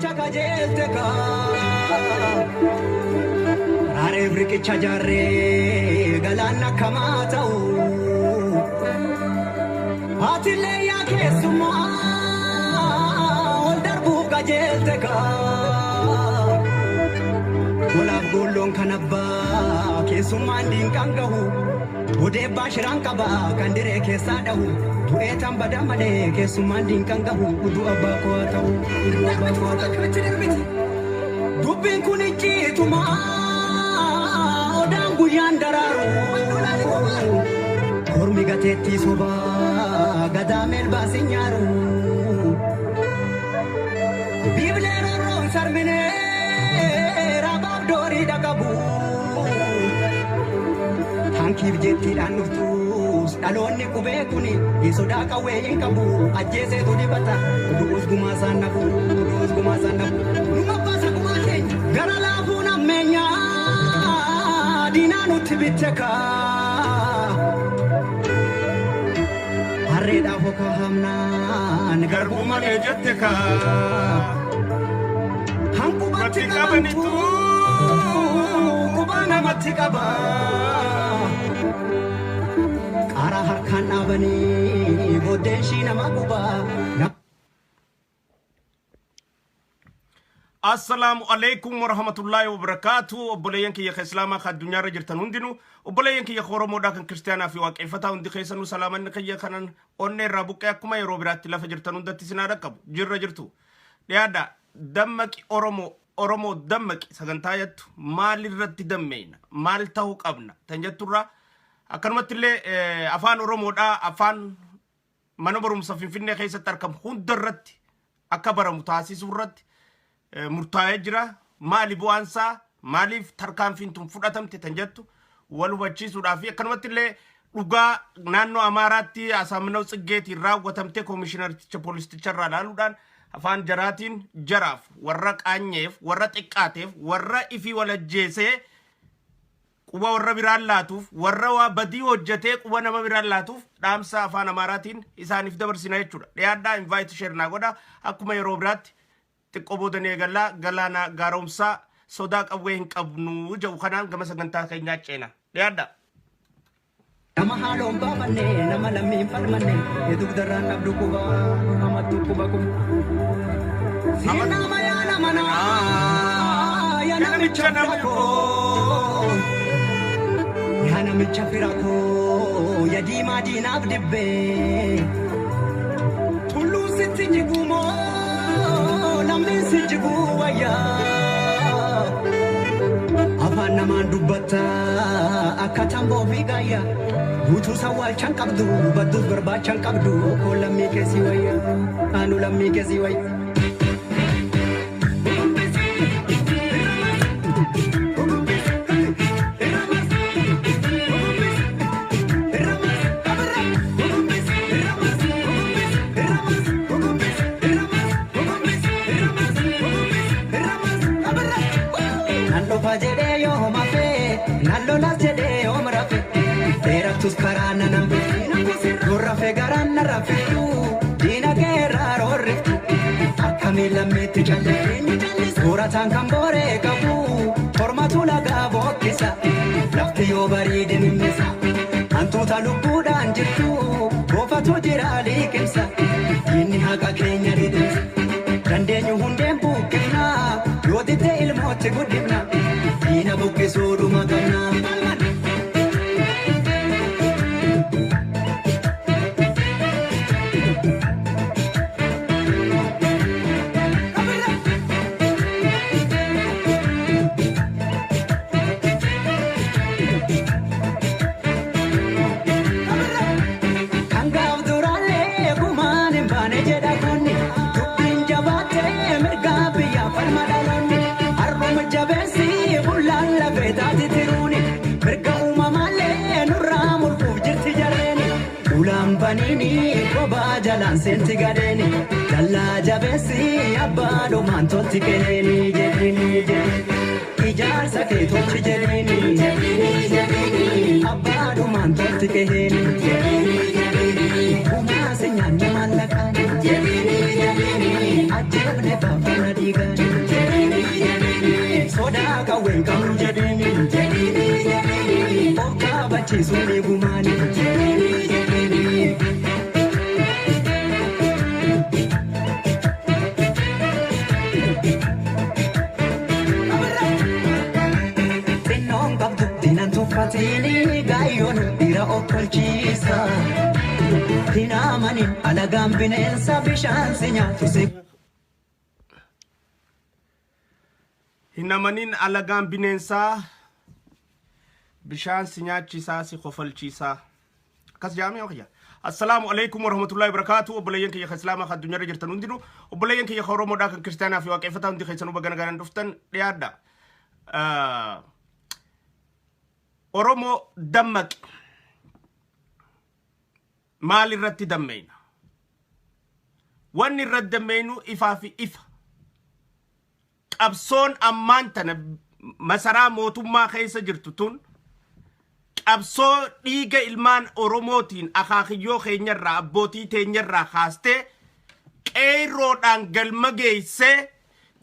chakajelteka Rare vrike chajare galana kamatau Atile ya kesuma Oldarbu gajelteka Golab golong kanabba kesuma ndinkangahu Ode bashiran kaba kandire kesadahu Tu'e tambada male kesuma ndinkangahu Udu abba kwatau Udu abba kwatau Dubbin kunichi tuma Odangu yandararu Kormi gatetti soba Gadamel basinyaru Biblero ron sarmine Rabab dori dagabu Tankib jetti danuftus Dalonni kubekuni Isoda kaweyin kabu Ajese to dibata Duus gumasan nabu Duus gumasan nabu Numabasa kumaken Garalabu na menya Dinanu tibiteka Harreda foka hamna Garbu mane jetteka Hanku batika banitu Kubana batika ba Ara harkan abani Bodeshi nama kuba Assalamu alaikum warahmatullahi wabarakatuh Obboleeyyanki ya islaama ka addunyaa irra jirtan hundinuu obboleeyyanki ya oromoodhaa kan kiristaanaa fi waaqeffataa hundi keessanuu salaamanni kiyya kanan onne irraa buqqee akkuma yeroo biraatti lafa jirtan hundatti sinaa dhaqqabu jirra jirtu dhiyaadha dammaqi oromoo dammaqi sagantaa jettu maal irratti dammeeyna maal ta'uu qabna tan jetturraa akkanumatti illee afaan oromoodhaa afaan mana barumsa Finfinnee keessatti argamu hunda irratti akka baramu taasisuu irratti murtaa'ee jira maali bu'aansaa maaliif tarkaanfiin tun fudhatamte tan jettu wal hubachiisuudhaaf akkanumatti illee dhugaa naannoo Amaaraatti Asaaminaw Tsiggeetiin raawwatamte koomishinaricha poolisticha irraa ilaaluudhaan afaan jaraatiin jaraaf warra qaanyeef warra xiqqaateef warra ifii walajjeesee quba warra biraan laatuuf warra waa badii hojjetee quba nama biraan laatuuf dhaamsa afaan Amaaraatiin isaaniif dabarsina jechuudha dhiyaadhaa invite share naa godha akkuma yeroo biraatti xiqqoboodanii eegallaa galaana gaaromsaa sodaa qawwee hin qabnu jedhu kanaan gama sagantaa keenyaa ceena dhiyaadha Nama halon bamanne nama lammiin falmanne eduk daraan abdu kuba amattu kuba kum Nama ya namana ya namicha namako Ya namicha firako ya diima diinaaf dibbe Tullu sitti jigumo Lammin si jigu wayya Afaan namaan dubbata akka tamboo fi gaayya Guutuu sawwaalchaan qabdu badduus barbaachaan qabdu Koo lammii keessi wayya Anu lammii keessi wayya Tus karana nambe Gurra fe garana rafetu Dina gera rorriftu Akkamila metti jalle Gura tankan bore kabu Formatu laga bokkisa Lafti yoo bareede mimmisa Hantuuta lubbuudhaan jirtu Boofatu jira liqimsa Inni haqa keenya didimsa Dandeenyu hundeen buqqifna Yoo dite ilmootti guddifna Diina buqqisuu dhuma qabna Jalan senti gadeni Jalla jabesi abbado mantotti keneni jedini Ijaarsa kee tolchi jedini Abbado mantotti keneni Kuma senyaan maallaqaan Ajjabne baafana diigani sodaa qawween qabu jedhini of kaabachiisu eegumaani xinnoon qabdu dinan tuffatini gaayyoon bira of tolchiisa hinamanin alagaan bineensa bishaan si nyaatu si hinamanin alagaan bineensaa bishaan si nyaachisaa si kofalchiisaa akkas jaamee okya assalaamu alaykum warahmatullahi wabarakatuh obboleeyyan kiyya islaamaa addunyaarra jirtan hundinuu obboleeyyan kiyya oromoodhaa kan kiristaanaa fi waaqeffataa hundi keessanuu bagana garan dhuftan dhiyaadha oromoo dammaqi maal irratti dammeyna wanni irratti dammeynu ifaa fi ifa qabsoon ammaan tana masaraa mootummaa keessa jirtu tun qabsoo dhiiga ilmaan oromootiin akaakiyyoo keenyarraa abbootii teenyarraa kaastee qeerroodhaan galma geessee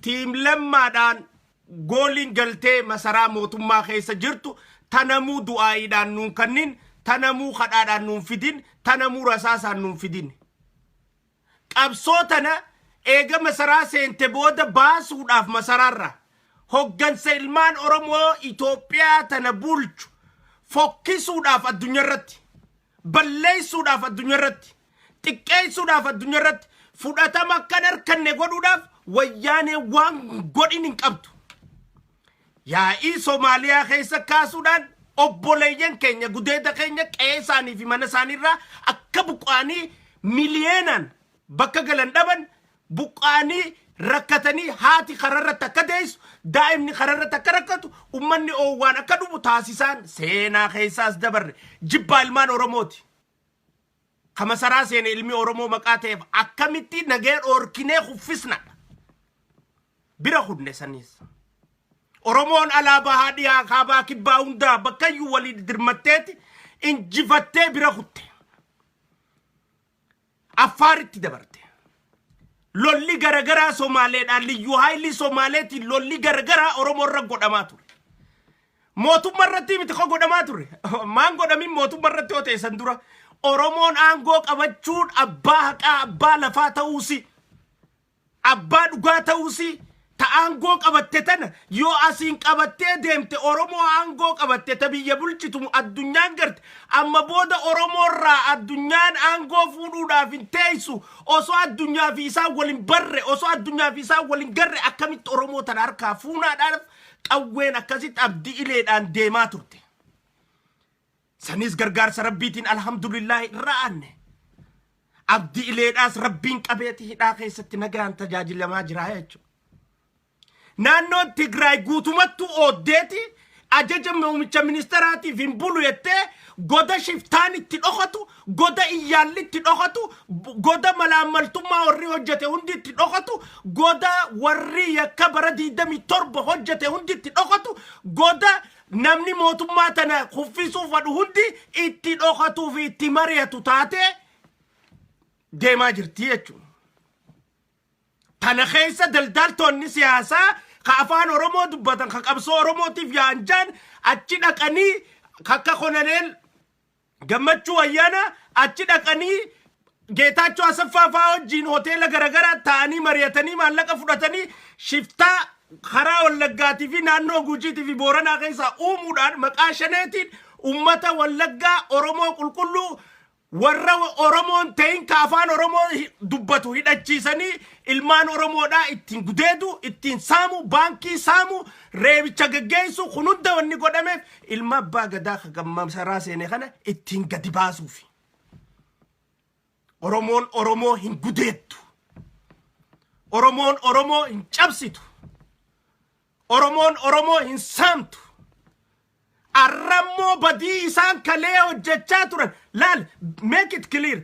tiim lammaadhaan gooliin galtee masaraa mootummaa keessa jirtu tanamuu du'aayiidhaan nuun kannin tanamuu kadhaadhaan nuun fidin tanamuu rasaasaan nuun fidin qabsoo tana eega masaraa seente booda baasuudhaaf masaraarra hoggansa ilmaan oromoo Itoophiyaa tana bulchu fokkisuudhaaf addunyaarratti balleessuudhaaf addunyaarratti xiqqeessuudhaaf addunyaarratti fudhatama kan harkanne godhuudhaaf wayyaanee waan godhin hin qabdu yaa'ii Soomaaliyaa keessa kaasuudhaan obboleeyyan keenya gudeeda keenya qe'ee isaanii fi mana isaaniirraa akka buqqaanii miliyeenaan bakka galan dhaban buqqaanii rakkatanii haati kararratti akka deessu daa'imni kararratti akka rakkatu ummanni oowwaan akka dhumu taasisaan seenaa keessaas dabarre jibbaa ilmaan oromooti kamasaraa seene ilmi oromoo maqaa ta'eef akkamitti nagee dhoorkinee kuffisna bira hudne saniis oromoon alaabaa haadhiyaa kaabaa kibbaa hundaa bakkayyuu walii dirmatteeti injifattee bira kutte affaaritti dabarte lolli garagaraa Somaaleedhaan liyyuu haayilii Somaaleetiin lolli garagaraa Oromoo irra godhamaa ture mootummaa irratti miti ko godhamaa ture maan godhamin mootummaa irratti yoo ta'e san dura Oromoon aangoo qabachuun abbaa haqaa abbaa lafaa ta'uusi abbaa dhugaa ta'uusi ta aangoo qabatte tana yoo asiin qabattee deemte Oromoo aangoo qabatte ta biyya bulchitu addunyaan garte amma booda Oromoo irraa addunyaan aangoo fuudhuudhaaf hin teessu osoo addunyaa fi isaa waliin barre osoo addunyaa fi isaa waliin garre akkamitti Oromoo tana harkaa fuunaadhaaf qawween akkasitti abdii ileedhaan deemaa turte sanis gargaarsa rabbiitiin alhamdulillahi irraa aanne abdii ileedhaas rabbiin qabeeti hidhaa keessatti nagaan tajaajilamaa jira jechuudha naannoo Tigraay guutumattu ooddeeti ajaja muumicha ministeraatiif hin bulu jettee goda shiftaan itti dhokatu goda iyyaalli itti dhokatu goda malaammaltummaa warri hojjete hundi itti dhokatu goda warri yakka bara 27 hojjete hundi itti dhokatu goda namni mootummaa tana kuffisuuf fadhu hundi itti dhokatu fi itti mari'atu taate deemaa jirti jechuudha tana keessa daldaltoonni siyaasaa ka afaan Oromoo dubbatan ka qabsoo Oromootiif yaanjaan achi dhaqanii kakka Koloneel Gammachuu Ayyaana achi dhaqanii Geetaachoo Asaffaa fa'aa wajjin hoteela garagaraa ta'anii mari'atanii maallaqa fudhatanii shiftaa karaa Wallaggaatii fi naannoo Gujiitii fi Booranaa keessaa uumuudhaan maqaa shaneetiin ummata Wallaggaa Oromoo qulqulluu warra Oromoon ta'in ka afaan Oromoo dubbatu hidhachiisanii ilmaan Oromoodhaa ittiin gudeedu ittiin saamu baankii saamu reebicha gaggeessu kun hunda wanni godhameef ilma abbaa gadaa ka masaraa seene kana ittiin gadi baasuufi Oromoon Oromoo hin gudeettu Oromoon Oromoo hin cabsitu Oromoon Oromoo hin saamtu arrammoo badii isaan kalee hojjechaa turan laal make it clear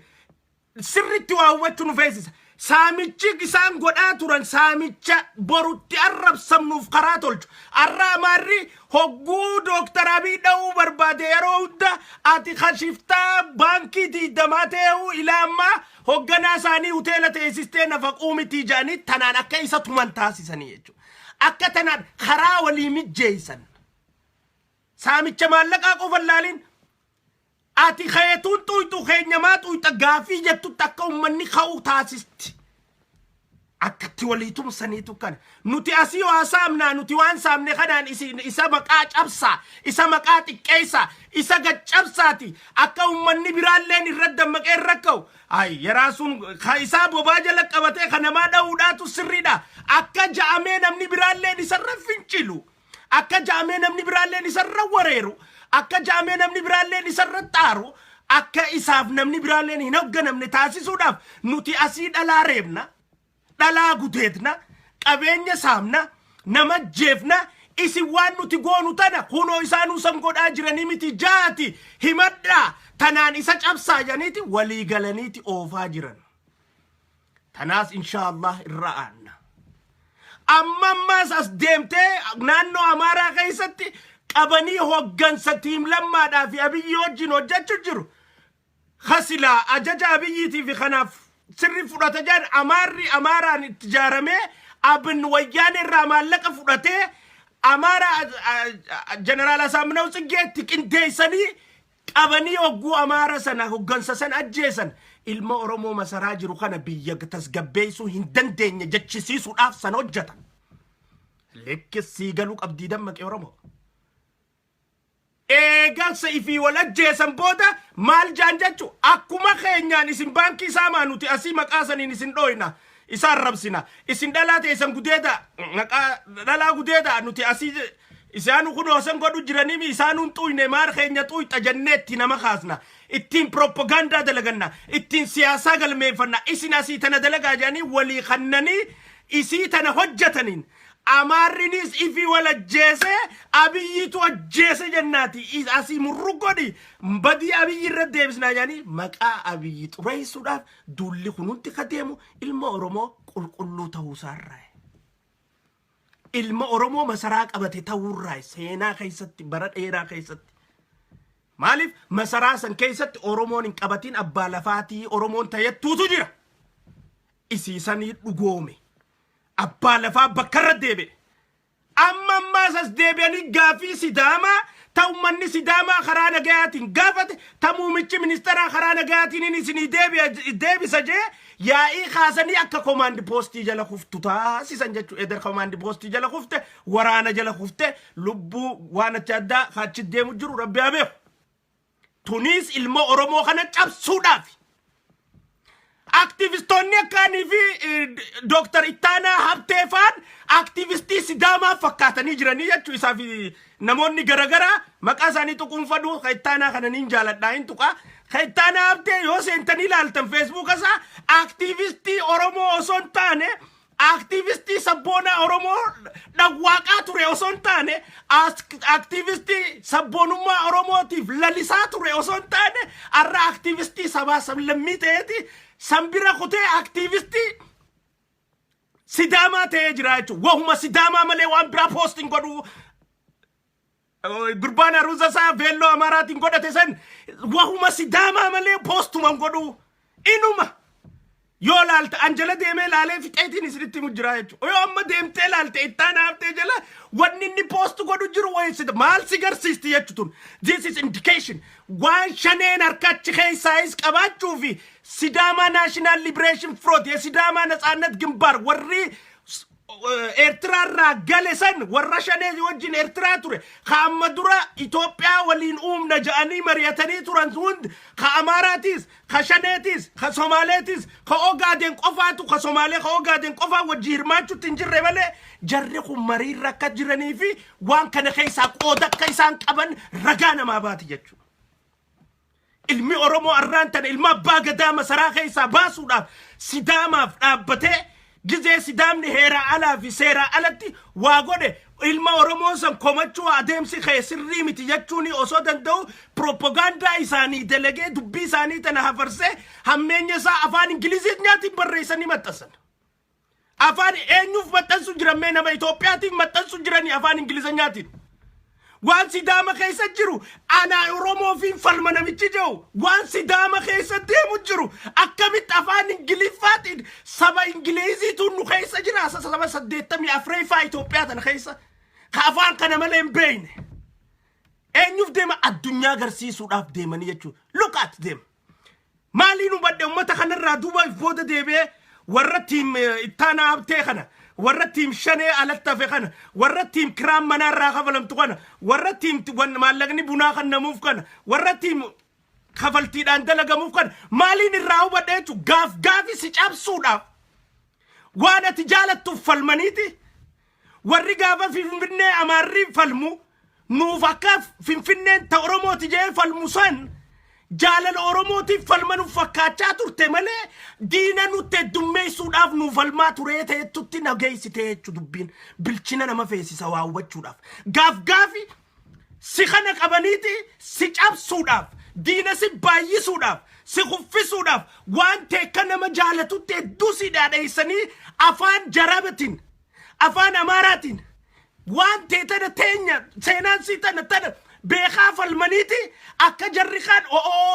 sirritti waa hubachuu nu feesisa saamichi isaan godhaa turan saamicha borutti arrabsamnuuf karaa tolchu arra amarri hogguu Dr. Abiy dha'uu barbaade yeroo hunda ati khashiftaa baankii diidamaatee ilaamma hogganaa isaanii hoteela teessistee nafaquu miti jaanii tanaan akka isa tuman taasisanii jechuudha. Akka tanaan karaa walii mijjeessan saamicha maallaqaa qofan laaliin ati khayatuun tuytu keenyamaa tuyta gaafii jettu takka ummanni ka'uu taasisti. Akkatti waliitum saniitu kan nuti asii waa saamnaa nuti waan saamne kanaan isa maqaa cabsaa isa maqaa xiqqeessaa isa gaccabsaati akka ummanni biraalleen irra dammaqee rakka'u ay yaraasuun isaa bobaa jala qabatee kanamaa dha'uudhaatu sirriidha akka ja'amee namni biraalleen isarra fincilu akka ja'amee namni biraalleen isarra wareeru akka ja'amee namni biraalleen isarra xaaru akka isaaf namni biraalleen hin hoogganamne taasisuudhaaf nuti asii dhalaa reebna dhalaa gudeetna qabeenya saamna nama jeefna isi waan nuti goonu tana kunoo isaanuu san godhaa jiranii miti jaati himadhaa tanaan isa cabsaa janiiti walii galaniiti oofaa jiran tanaas inshaallah irra aanna ammammaas as deemtee naannoo Amaaraa keessatti qabanii hoggansa tiim lammaadhaa fi Abiyyi wajjin hojjechuu jiru khasilaa ajaja Abiyyiitii fi kanaaf sirri fudhata jaan Amaaraan itti ijaaramee abin wayyaan irraa maallaqa fudhatee Amaaraa Jeneraal Asaminaw Tsiggeetti qindeessanii qabanii hogguu Amaara sana hoggansa sana ajjeesan ilma Oromoo masaraa jiru kana biyya tasgabbeessuu hin dandeenye jechisiisuudhaaf san hojjetan. Lekkisii galuu qabdii dammaqee Oromoo. Eegalsa ifii wal ajjeesan booda maal jaan jechu akkuma keenyaan isin baankii saamaa nuti asii maqaa saniin isin dhooyna isaan rabsina isin dhalaa teessan gudeeda dhalaa gudeeda nuti asii isaanu kunoo san godhu jiranii isaanuun xuyne maar keenya xuyxa janneetti nama kaasna ittiin propaganda dalaganna ittiin siyaasaa galmeeffanna isin asii tana dalagaa jaanii walii kannanii isii tana hojjetaniin Amaarinis ifi wala jese Abiyyitu ajjeese jennaati asii murrugodi badii Abiyyi irra deebisnaa jaanii maqaa Abiyyi xureessuudhaaf duulli kunuutti kadeemu ilma Oromoo qulqulluu ta'uusaarraa ilma Oromoo masaraa qabate ta'uurraa seenaa keessatti bara dheeraa keessatti maaliif masaraa san keessatti Oromoon hin qabatiin abbaa lafaatii Oromoon ta'ettuutu jira isiisanii dhugoome abbaa lafaa bakkarra deebe ammammaas as deebi'anii gaafii Sidaamaa ta'u manni Sidaamaa karaa nagayaatiin gaafate ta'uumichi ministeeraa karaa nagayaatiin isinii deebisa jee yaa'ii kaasanii akka komaandi poostii jala kuftu taasisan jechuu eder komaandi poostii jala kufte waraana jala kufte lubbuu waan achi addaa achi deemu jiru rabbi haa beeku tunis ilma Oromoo kana cabsuudhaaf aktivistoonni akkaanii fi Dr. Ittaana Habteefaan aktivistii Sidaamaa fakkaatanii jiranii jechuu isaa fi namoonni garagaraa maqaa isaanii tuquunfadhu ka Ittaanaa kana niin jaaladhaa hin tuqa ka Ittaana Habtee yoo seentanii ilaaltan Facebook isaa aktivistii Oromoo osoo hin taane aktivistii sabboonaa Oromoo dhawwaaqaa ture osoo hin taane aktivistii sabboonummaa Oromootiif lalisaa ture osoo hin taane arra aktivistii sabaa sablammii ta'eeti sambira kutee aktivistii Sidaamaa ta'ee jira jechuudha. Wahuma Sidaamaa malee waan biraa poostiin godhu gurbaan Aruuzasaa Veelloo Amaaraatiin godhate san wahuma Sidaamaa malee poostuman godhu inuma yoo laalte Anjala deemee laalee fixeetiin isinitti mujjiraa jechuudha. Yoo amma deemtee laalte Ittaana Habtee jala wanni inni poostu godhu jiru wayisida maal si garsiisti jechuun this is indication waan shaneen harkachi keessaayis qabaachuu fi Sidama National Liberation Front Sidama Natsaannet Gimbaar warri Eertiraarraa gale san warra shanee wajjin Eertiraa ture ka amma dura Itoophiyaa waliin uumna ja'anii mari'atanii turan hund ka Amaaraatis ka shaneetis ka Somaaleetis ka Ogaaden qofaatu ka Somaalee ka Ogaaden qofaa wajji hirmaachuutti hin jirre malee jarri kun mariirra akka jiranii fi waan kana keessaa qooda akka isaan qaban ragaa namaa baati jechuudha. Ilmi Oromoo arraan tana ilma abbaa gadaa masaraa keessaa baasuudhaaf Sidaamaaf dhaabbatee gizee sidaamni heera alaa fi seera alatti waa godhe ilma Oromoo san komachuu adeemsi kee sirrii miti jechuun osoo danda'u propaganda isaanii delegee dubbii isaanii tana hafarsee hammeenya isaa afaan Ingiliziitiin nyaatiin barreessanii maxxansan. Afaan eenyuuf maxxansu jiran mee nama Itoophiyaatiif maxxansu jiranii afaan Ingilizinyaatiin. Waan sidaama keessa jiru ana Oromoo fi falma namichi jiru waan sidaama keessa deemu jiru akkamitti afaan Ingiliffaatiin saba Ingiliziitu nu keessa jira saba 84 Itoophiyaa tana keessa ka afaan kana malee hin beekne. Eenyuuf deema addunyaa agarsiisuudhaaf deemanii jechuudha. Look at them. Maaliin hubadhe uummata kanarraa duuba booda deebi'ee warra tiim ittaanaa habtee kana warra tiim shanee alattafe kana warra tiim kiraam manarraa kafalamtu kana warra tiim maallaqni bunaa kan namuuf kana warra tiim kafaltiidhaan dalagamuuf kana maaliin irraa hubadhe jechuudha. Gaafi si cabsuudhaaf waan ati jaalattuuf falmaniiti. Warri gaafa Finfinnee Amaarri falmu nuuf akka Finfinneen ta Oromooti jee falmu san jaalala Oromootiif falmanuuf fakkaachaa turte malee diina nutti heddummeessuudhaaf nuuf falmaa turee ta'etutti nageessite jechuu dubbiin bilchina nama feesisa waa hubachuudhaaf. Gaafi si kana qabaniiti si cabsuudhaaf diina si baay'isuudhaaf si kuffisuudhaaf waan teekka nama jaalatutti hedduu si dhaadheessanii afaan jarabatiin afaan Amaaraatiin waan teetana teenya seenaan si tana beekaa falmaniiti akka jarri kaan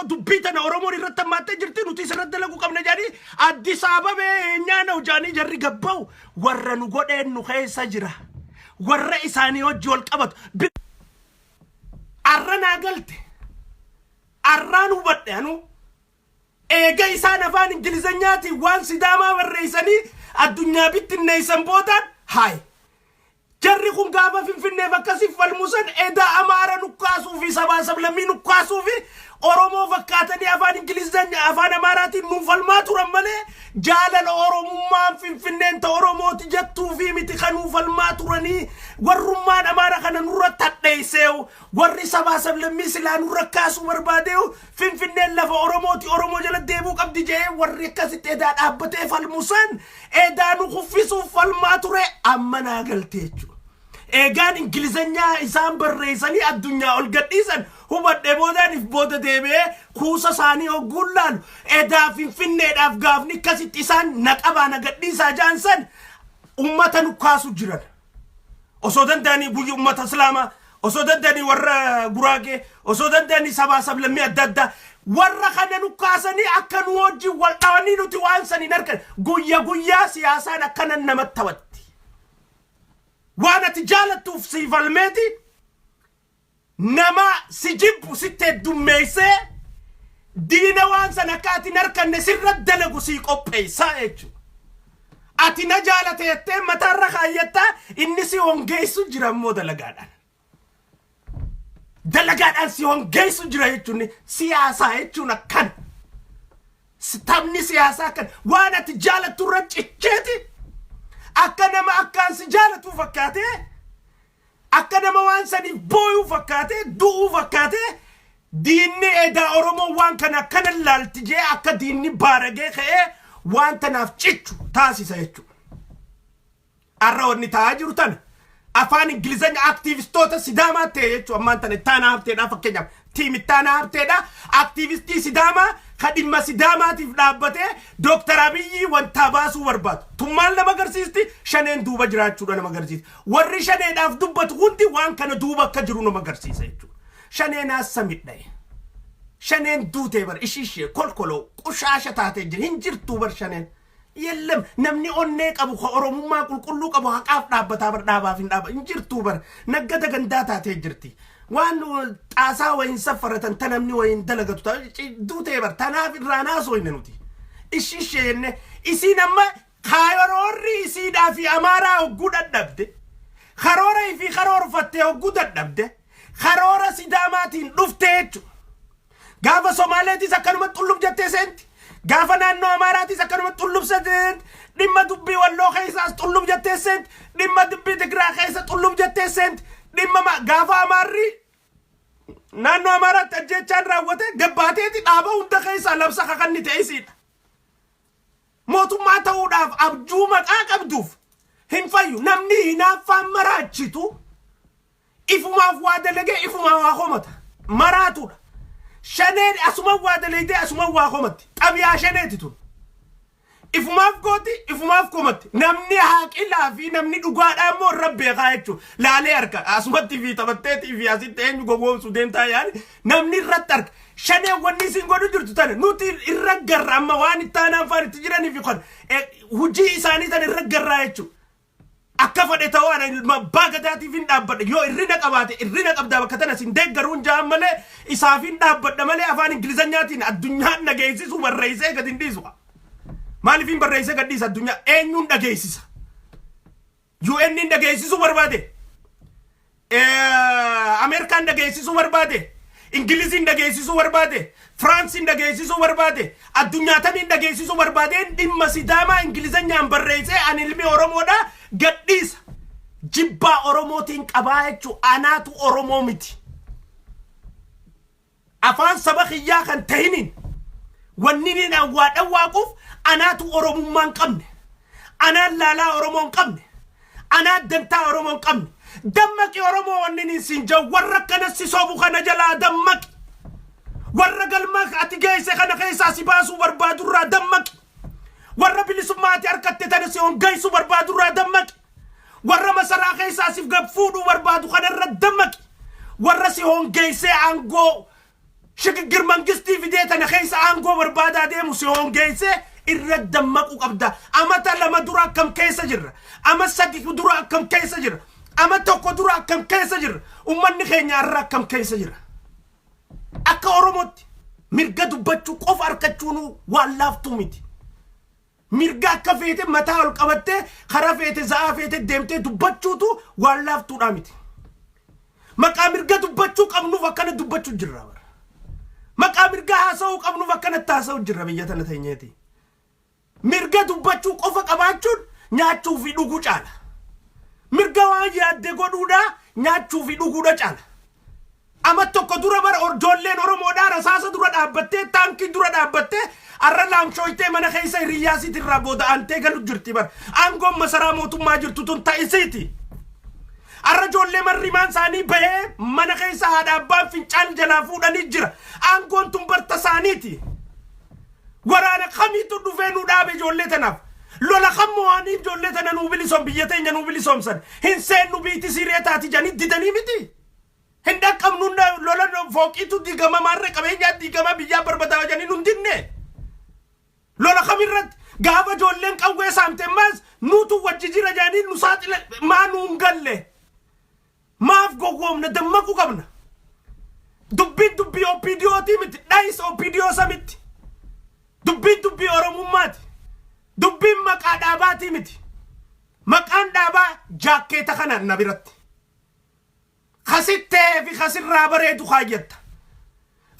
dubbii tana Oromoon irratti hammattee jirti nuti isirratti dalaguu qabna jedhanii Addis Ababaa nyaana hojaanii jarri gabba'u warra nu godheen nu keessa jira warra isaanii hojii wal qabatu arra naa galte arraan hubadhe anu eega isaan afaan Ingilizinyaatiin waan sidaamaa barreessanii addunyaa bittinneessan boodaan haay jarri kun gaafa Finfinnee akkasiif falmusan edaa Amaara nukkaasuu fi sabaa sablammii nukkaasuu fi Oromoo fakkaatanii afaan Ingilizinya afaan Amaaraatiin nuuf falmaa turan malee jaalala Oromummaan Finfinneen ta Oromooti jettuu fi miti kan nuuf falmaa turanii warrummaan Amaara kana nurra tadheesseewu warri sabaa sablammii silaa nurra kaasuu barbaadeewu Finfinneen lafa Oromooti Oromoo jala deebuu qabdi jee warri akkasitti edaa dhaabbatee falmusan edaa nu kuffisuuf falmaa ture amma naa galtee jechuudha. Eegaan Ingilizinya isaan barreessanii addunyaa ol gadhiisan hubadhe boodaaniif booda deebi'ee kuusa isaanii hogguun laalu edaa Finfinneedhaaf gaafni akkasitti isaan naqabaa na gadhiisaa jaansan ummata nukkaasu jiran. Osoo danda'anii buyyi ummata Islaamaa osoo danda'anii warra Guraagee osoo danda'anii sabaa sablammii adda addaa warra kana nukkaasanii akka nu wajjin wal dhawanii nuti waan saniin argan guyyaa siyaasaan akkana namatti taphatti. وانا تجالتو في فالميتي نما سجب ستة دميسة دينا وان سنكاتي نركن نسر الدلقو سيق أبي سايجو أتي نجالة يتم متارخ آياتا إنسي هونجيسو جرامو دلقادان دلقادان سي هونجيسو جرايتوني سياسة يتونا كان ستامني سياسة كان وانا تجالتو رج إجيتي أكنا ما أكان سجالة فكاته أكنا ما وانسني بوي فكاته دو فكاته ديني إدا أرومو وان كان اللالتجي أكا ديني بارجي خيه وان تناف تشيشو تاسي سيشو أروني تاجرو تانا أفان إنجليزاني أكتيفستوتا سيداما تيجو أمان تانا تانا هبتنا فكينيام تيمي تانا هبتنا أكتيفستي سيداما خدمة سيداما تفلابته دكتور أبي وانتاباسو وربات ثمال نما غرسيستي شنين دوبا جراتشو نما غرسيست ورّي شنين أف دوبا تغندي وان كان دوبا كجرو نما غرسيست شنين أسميت ناي شنين دوتي بر إشيشي كل قشاشة تاتجر هنجر توبر شنين يلم نمني أونيك أبو خورم ما كلوك أبو حقاف نابتا بر نابا فين نابا هنجر توبر نقدا غنداتا تجرتي وانو تاسا وين سفرة تنمني وين دلقتو دوتي بر تنافي راناس وين نوتي إشيشي إنه إسي نما خايروري إسي دا في أمارا وقود الدبده خروري في خرور فتة وقود الدبده خرورة سيداماتين رفتيتو غافا سوماليتي سكرو مطلوب جاتي سنت غافا نانو أماراتي سكرو مطلوب سنت نما دبي واللو خيساس طلوب جاتي سنت نما دبي تقرا خيسا طلوب جاتي سنت نما ما غافا أماري نانو أمارات أجي چان راوته غباتي تي دابا وندا خيسا لبسا خاقني تيسيد mootummaa ta'uudhaaf abjuu maqaa qabduuf hin fayyu. Namni hinaaffaan maraachitu ifumaaf waa dalagee ifumaa waa komata maraatudha. Shaneen asuma waa dalagee asuma waa komatti xabiyaa shaneeti tun. Ifumaaf gooti ifumaaf komatti. Namni haaqilaa fi namni dhugaadhaa immoo irra beekaa jechuudha. Laalee harka asumatti fi taphatteetii fi asitti eenyu gowwoomsu deemtaa yaani namni irratti harka. Shaneen wanni isin godhu jirtu tana nuti irra garra amma waan itti aanaan faan itti jiranii fi kan hujii isaanii tana irra garraa jechuudha. Akka fadhe ta'uu baagadaatiif hin dhaabbadha. Yoo irrina qabaate irrina qabdaa bakka tana sin deeggaruun ja'an malee isaaf hin dhaabbadha malee afaan Ingilizanyaatiin addunyaan dhageessisu barreessee gad hin dhiisu. Maaliif hin barreessee gad dhiisa addunyaa eenyuun dhageessisa? UN hin dhageessisu barbaade. Ameerikaan dhageessisu barbaade. Ingiliziin dhageessisu barbaade. Firaansiin dhageessisu barbaade. Addunyaa tamiin dhageessisu barbaadeen dhimma Sidaamaa Ingilizanyaan barreessee ani ilmi Oromoodha gad dhiisa. Jibbaa Oromootiin qabaa jechuun anaatu Oromoo miti. Afaan saba kiyyaa kan ta'iniin wanni niin awwaadhaan waaquuf anaatu Oromummaan qabne. Anaan laalaa Oromoon qabne. Anaan dantaa Oromoon qabne. Dammaqi Oromoo wanni niin siin jawu warra kanatti soobu kana jalaa dammaqi. Warra galmaa ati geesse kana keessaa si baasuu barbaadurraa dammaqi. Warra bilisummaati harkatte tana si hongaysu barbaadurraa dammaqi. Warra masaraa keessaa siif gad fuudhuu barbaadu kanarra dammaqi. Warra si hongeessee aangoo shigigir mangistii fidee tana keessa aangoo barbaadaa deemu si hongeessee irra dammaquu qabda. Amata lama dura akkam keessa jirra. Ama sadi dura akkam keessa jirra. Ama tokko dura akkam keessa jirra. Ummanni keenya irra akkam keessa jirra. Akka Oromootti mirga dubbachuu qofa harkachuun waan laaftuu miti. Mirga akka feete mataa ol qabattee karaa feete za'aa feete deemtee dubbachuutu waan laaftuudha miti. Maqaa mirga dubbachuu qabnuuf akkana dubbachuu jirra. Maqaa mirga haasa'uu qabnuuf akkana haasa'uu jirra biyya tana teenyeeti. Mirga dubbachuu qofa qabaachuun nyaachuu fi dhuguu caala. Mirga waan yaadde godhuudha nyaachuu fi dhuguudha caala. Ama tokko dura bara ijoolleen Oromoodhaa rasaasa dura dhaabbattee taankii dura dhaabbattee arra laamshooytee mana keessa hiriyaasiitti irraa booda'antee galu jirti bara. Aangoon masaraa mootummaa jirtu tun ta'isiiti. Arra ijoollee marrimaan isaanii bahee mana keessa haadha abbaan fincaan jalaa fuudhanii jira. Aangoon tun barta isaaniiti. Waraana kamiitu dhufee nu dhaabe ijoollee tanaaf. Lola kammoo waan ijoollee tana nuu bilisoom biyya teenya nuu bilisoomsan. Hin seennu biitti siree taati janii didanii miti. Hin dhaqqabnu lola fooqiitu diigama maarree qabeenyaa diigama biyyaa barbadaa janii nun dinne. Lola kamirratti gaafa ijoolleen qawwee saamte maas nuutu wajji jira janii nu saaxile maa nuun galle. Maaf gowwoomna dammaquu qabna. Dubbii OPDO'tii miti dhayis OPDO'sa miti. Dubbii Oromummaati. Dubbiin maqaa dhaabaatii miti. Maqaan dhaabaa jaakkeeta kana na biratti. Khasittee fi khasirraa bareedu kaayyetta.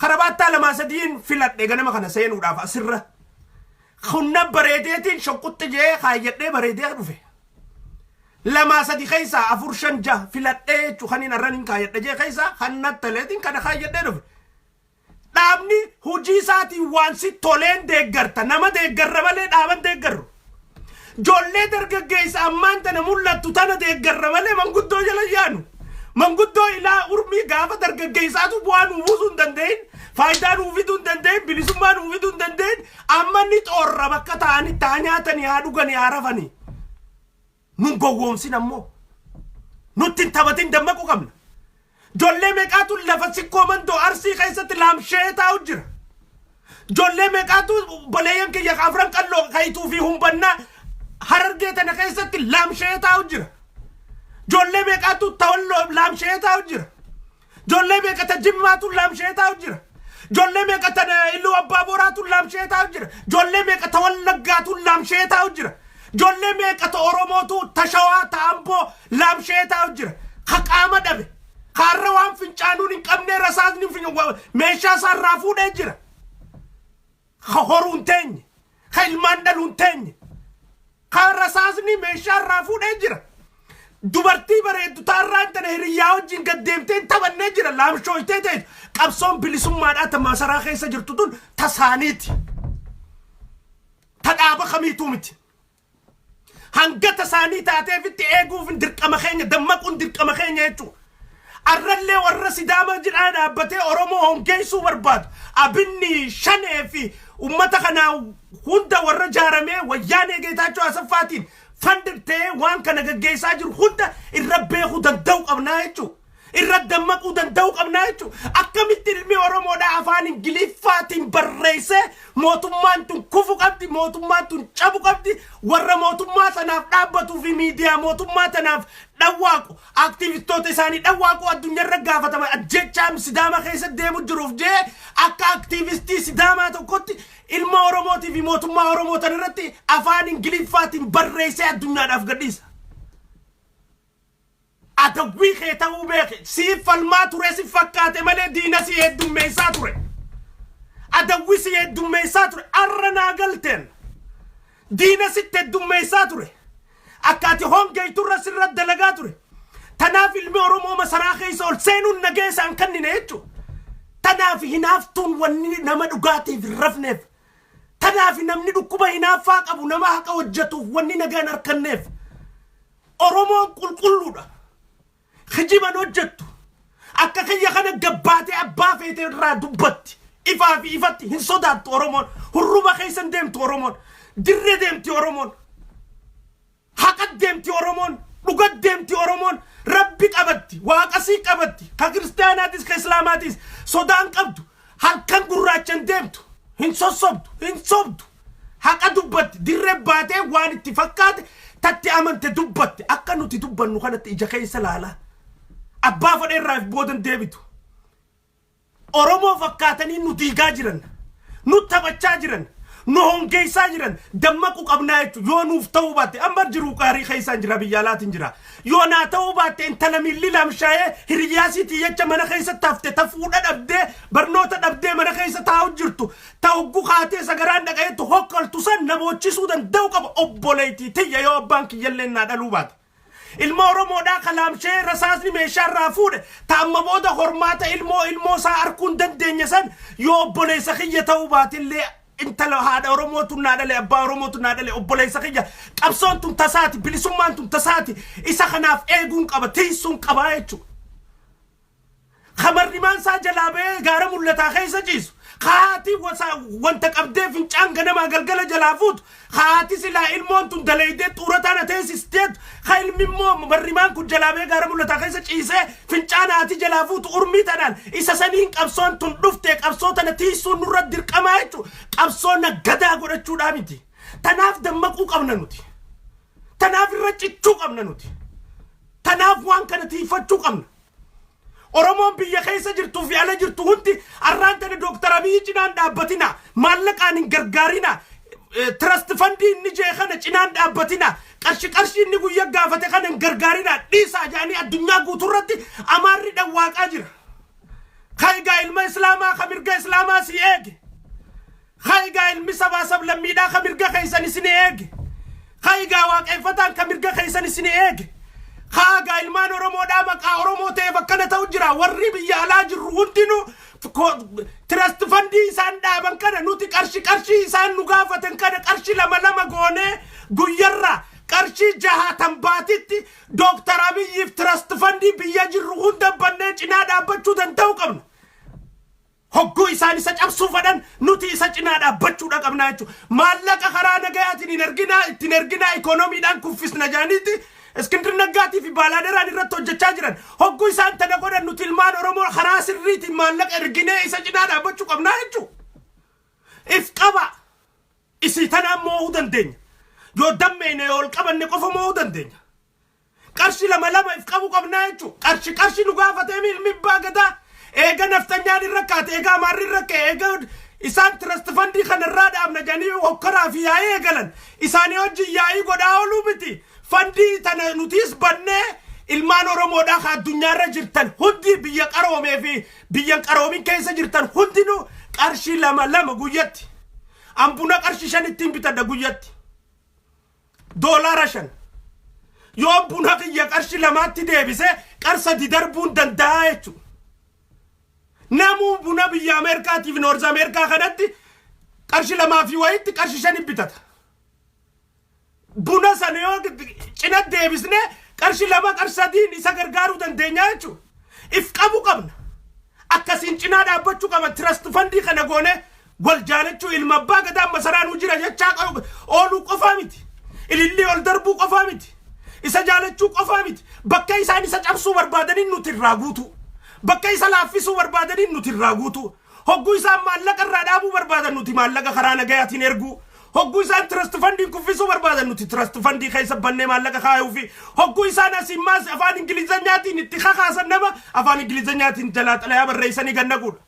Karabaattaa lamaa sadiin filadhe ganama kana seenuudhaaf asirra. Kunna bareedeetiin shokkutti jee kaayyadhee bareedee dhufe. Lamaa sadi keessa afur shan jaha filadhee jechuun kan hin arraniin kaayyadhe jee keessa hannattaleetiin kana kaayyadhee dhufe. Dhaabni hojii isaatiin waan si toleen deeggarta nama deeggarra malee dhaaban deeggarru. Ijoollee dargaggeessa ammaan tana mul'attu tana deeggarra malee manguddoo jala yaanu. Manguddoo ilaa urmii gaafa dargaggeessaatu bu'aa nuu buusuu hin danda'in. Faayidaa nuu fiduu hin danda'in. Bilisummaa nuu fiduu hin danda'in. Amma ni xoorra bakka ta'anii taa nyaatanii haa dhuganii haa rafanii. Nun gowwoomsin ammoo. Nutti hin taphatin dammaquu qabna. Ijoollee meeqaatu lafa sikkoo mandoo Arsii keessatti laamshee taa'u jira. Ijoollee meeqaatu boleeyyan kiyya afran qalloo kayituu fi humbannaa Harargee tana keessatti laamshee taa'u jira. Ijoollee meeqaatu tawalloo laamshee taa'u jira. Ijoollee meeqata jimmaatu laamshee taa'u jira. Ijoollee meeqata Iluu Abbaa Booraatu laamshee taa'u jira. Ijoollee meeqata Wallaggaatu laamshee taa'u jira. Ijoollee meeqata Oromootu Tashawaa Taamboo laamshee taa'u jira. Haqaama dhabe. Harra waan fincaanuun hin qabne rasaasni meeshaa isaarraa fuudhee jira. Horuun teenye. Ilmaan dhaluun teenye. Rasaasni meeshaa irraa fuudhee jira. Dubartii bareeddu taarraan tana hiriyyaa wajjin gad deemtee taphannee jira. Laamshooytee ta'e qabsoon bilisummaadhaa ta masaraa keessa jirtu tun tasaaniiti. تدابا خميتو مت هنقت ساني تاتي في تيجو في درك أمخيني دمك وندرك أمخيني يتو الرلي والرسي داما جرعان أبتي أرومو هم جيسو برباد أبني شنه في ومتخنا هندا والرجارمي وياني جيتاجو أسفاتين فندرتي وان كان جيسا جر هندا الربي هندا دوق أبنايتو الردمك ودن دوق أبنايتو أكمل تلمي أرومو دا أفاني جليفاتين بريسة موتومانتون كفو قبدي موتومانتون شابو قبدي ورا موتوماتنا نابتو في ميديا موتوماتنا دواقو أكتيفيستوتي ساني دواقو الدنيا رقافة تما أجيتشام سداما خيسة ديمو جروف جي أكا أكتيفيستي سداما توقوتي إلما أروموتي في موتوما أروموتا نرتي أفاني جليفاتين بريسة الدنيا نافقديسة أتوقي خيطة وبيخي سيف الماتوري سيفكاتي مالي دينا سيهد ميساتوري أتوقي سيهد ميساتوري أرنا قلتين دينا ستهد ميساتوري أكاتي هون جيتورا سرد دلقاتوري تنافي الميرومو مسرا خيسول سينو النقيس أنكني نيتشو تنافي هنافتون وني نما دقاتي في الرفنف تنافي نمني دقوبة هنافاق أبو نما حقا وجتو وني نقان أركنف أرومون كل دا خجيبا نوجتو أكا خيا خانا قباتي أبا فيتي را دبتي إفافي إفاتي هن صدات أرومون هروبا خيسان ديمتو أرومون دري ديمتي أرومون حقد ديمتي أرومون لغد ديمتي أرومون ربك أبدي واقسيك أبدي ككريستياناتيس كإسلاماتيس صدان قبدو هل كان قراتشان ديمتو هن صبدو حقا دبتي دري باتي وان اتفاقات تاتي أمنت دبتي أكا نوتي دبن نخانت إجا خيسا لالا أبا فدين رايف بودن ديبتو أرومو فكاتني نوتيقا جرن نوتبچا جرن نوهم كيسا جرن دمكو قبنايتو يو نوف توباتي أمبر جرو قاري خيسان جرا بيالات جرا يو نا توباتي انت لميلي لامشاية هرياسي تيجا من خيسا تفتي تفودا دبدي برنوتا دبدي من خيسا تاو جرتو تاوقو خاتي ساقران دقايتو هوكال تسان نبوچي سودان دوقب أبوليتي تيجا يو بانكي يلين نادا لوبات المورمو دا كلام شيء رساسني ميشار رافود تأممو دا خرماتا المو سا أركون دندين يسان يو بولي سخية توبات اللي انت لو هذا أورموتو نادلي أبا أورموتو نادلي أبولي سخية قبصون تم تساتي بلسمان تم تساتي إسا خناف إيقون قبا تيسون قبايتشو خمر نمان سا جلابي غارم اللتا خيسا جيسو خاتي وانتك أبدي فنچان غنما غلغل جلافوت خاتي سلا علمون تن دليدي طورتانا تيسي ستيت خيل ممو مرمان كو جلابي غارم اللتا خيسا جيسي فنچان آتي جلافوت أرمي تنال إسا سنين قبصون تن دفتك قبصوتنا تيسون نرد در قمايتو قبصونا غدا غرچو دامتي تناف دمكو قبنا نوتي تناف رچچو قبنا نوتي تناف وان كانتي فتشو قبنا أرومون بيا خيسا جرتو في على جرتو هنتي أرانتني دكتور أبي جنان دابتنا مالك أني غرغارينا ترست فندي نجي خنا جنان دابتنا كرشي نيجو يجافة خنا غرغارينا ديسا جاني الدنيا قطرتي أماري دواق أجر خايجا علم إسلاما خميرجا إسلاما سيئج خايجا علم سباسب لميدا خميرجا خيسا نسيئج خايجا واقع فتان خميرجا خيسا نسيئج خاجا المان أرومو دامك أرومو تيفكنا توجرا ورّي على جروندينو ترست فندي سان دامن كنا نوتي كرشي سان نقافة كنا كرشي لما غوني غيرا كرشي جها تنباتيتي دكتور أبي ترست فندي بيا جروند بنّج نادا بچو دن توكم هقو إساني سج أبسوفدان نوتي سج نادا بچو دا قبناچو مالك خرانا جاتي تنرجنا إيكونومي دان كوفيس نجانيتي اسكندر نغاتي في بالادران رتو جاجران هوغو سان تنغودا نوتيلمان اورومو خراس ريتي مالك ارغيني سجنادا بچو قبنا هجو افقبا اسيتنا مودن دين يو دمينه يول قبن نقف مودن دين قرشي لما افقبو قبنا هجو قرشي نغافته ميل مباغدا ايغا نفتنيا دي ركات ايغا ماري رك ايغا إسان ترستفندي خنراد أمنا جاني وكرا في ايغلن إساني وجي ياي غداولو بتي فندي تنا نوتيس بنّه ilmaan oromoo dha ka addunyaarra jirtan hundi biyya qaroomee fi biyyan qaroomin keessa jirtan hundinu qarshii lama guyyatti ambuna qarshii 5 ittiin bitadha guyyatti $5 yoo buna kiyya qarshii 2tti deebise qarsa didarbuun danda'a jechuudha namu buna biyya Ameerikaatiif Noorz Ameerikaa kanatti qarshii 2 fi wayitti qarshii 5 bitata buna sana yoo cina deebisne qarshi lama qarsadii isa gargaaruu dandeenya jechuudha. If qabu qabna. Akkasiin cinaa dhaabbachuu qaban trust fundii kana goone wal jaalachuu ilma abbaa gadaa masaraan jira jechaa ooluu qofaa miti. Ililli ol darbuu qofaa miti. Isa jaalachuu qofaa miti. Bakka isaan isa cabsuu barbaadaniin nuti irraa guutu. Bakka isa laaffisuu barbaadaniin nuti irraa guutu. Hogguu isaan maallaqa irraa dhaabuu barbaadan nuti maallaqa karaa nagayaatiin erguu. Hogguu isaan trust fundii kuffisuu barbaadan nuti trust fundii keessa bannee maallaqa kaayuu fi hogguu isaan asiin maas afaan ingilizanyaatiin itti kakaasan nama afaan ingilizanyaatiin jalaa xalayaa barreessanii gannaquudha.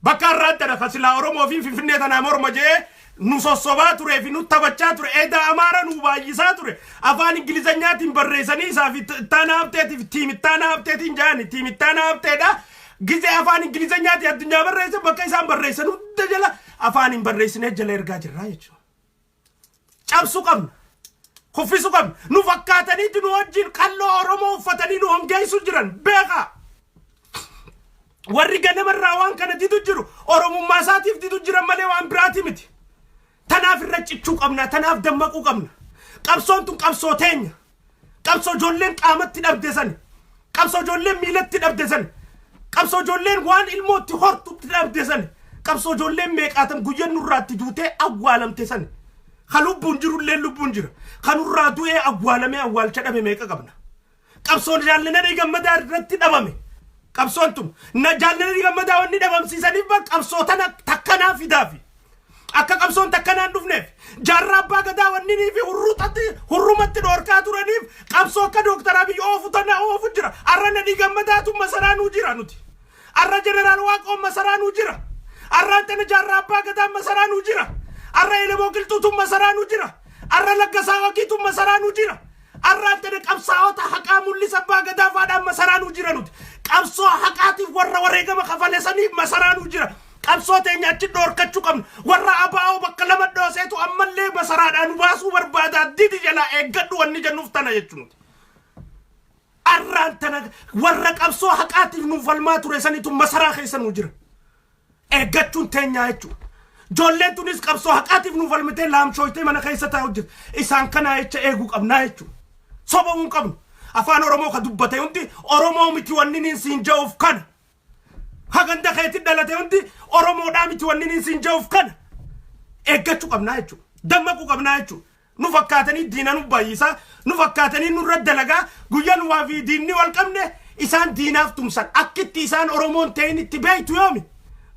Bakka irraa dara fasilaa Oromoo fi Finfinnee tanaa morma jee nu sossobaa ture fi nu taphachaa ture eedaa Amaara nu baay'isaa ture afaan ingilizanyaatiin barreessanii isaa fi ittaana hafteetiif tiimittaana hafteetiin jaani tiimittaana hafteedha. Gize afaan ingilizanyaati addunyaa barreessa bakka isaan barreessan hunda jala afaan hin barreessine jala ergaa jirra jechuudha. Cabsuu qabna. Kuffisuu qabna. Nu fakkaataniitu nu wajjin qalloo Oromoo uffatanii nu hongeessuu jiran beekaa. Warri ganamarraa waan kana didu jiru Oromummaa isaatiif didu jiran malee waan biraati miti. Tanaaf irra cichuu qabna. Tanaaf dammaquu qabna. Qabsoon tun qabsoo teenya. Qabsoo ijoolleen qaamatti dhabde sani. Qabsoo ijoolleen miilatti dhabde sani. Qabsoo ijoolleen waan ilmootti hortutti dhabde sani. Qabsoo ijoolleen meeqaatam guyyan nurraatti duutee awwaalamte sani. Kan lubbuun jirullee lubbuun jira. Kan nurraa du'ee awwaalamee awwaalcha dhabe meeqa qabna. Qabsoon jaallananii gammadaa irratti dhabame. Qabsoon tun jaallananii gammadaa wanni dhabamsiisaniif qabsoo tana takkanaa fidaafi. Akka qabsoon takkanaan dhufneef jaarraa abbaa gadaa wanninii fi hurrumatti dhoorkaa turaniif qabsoo akka Dooktar Abiy oofu tana oofu jira. Arra nadhii gammadaatu masaraanuu jira nuti. Arra jeneraal Waaqoon masaraanuu jira. Arra tana jaarraa abbaa gadaa masaraanuu jira. Arra Elemoo Qilxuutu masaraanuu jira. Arra Laggasaa Waqiitu masaraanuu jira. Arra tana qabsaa'ota haqaa mul'isa abbaa gadaa faadhaan masaraanuu jira nuti. Qabsoo haqaatiif warra wareegama kafalesaniif masaraanuu jira. Qabsoo teenya achi dhoorkachuu qabna. Warra abaa'oo bakka lama dhooseetu ammallee masaraadhaan baasuu barbaadaa didi jalaa eeggadhu wanni jennuuf tana jechuudha. Arraan tana warra qabsoo haqaatiif nuuf falmaa ture sanitu masaraa keessa nu jira. Eeggachuun teenya jechuudha. Ijoolleen tunis qabsoo haqaatiif nuuf falmitee laamshooytee mana keessa taa'u jira. Isaan kanaa jecha eeguu qabnaa jechuudha. Sobamuu qabnu. Afaan Oromoo ka dubbate hundi Oromoo miti wanni niin siin ja'uuf kana. Haganda keetti dhalate hundi Oromoodhaa miti wanni niin siin ja'uuf kana. Eeggachuu qabnaa jechuudha. Dammaquu qabnaa jechuudha. Nu fakkaatanii diina nu baay'isaa. Nu fakkaatanii nurra dalagaa. Guyyaan waa fi diinni wal qabne isaan diinaaf tumsan. Akkitti isaan Oromoon ta'in itti beeytu yoomi.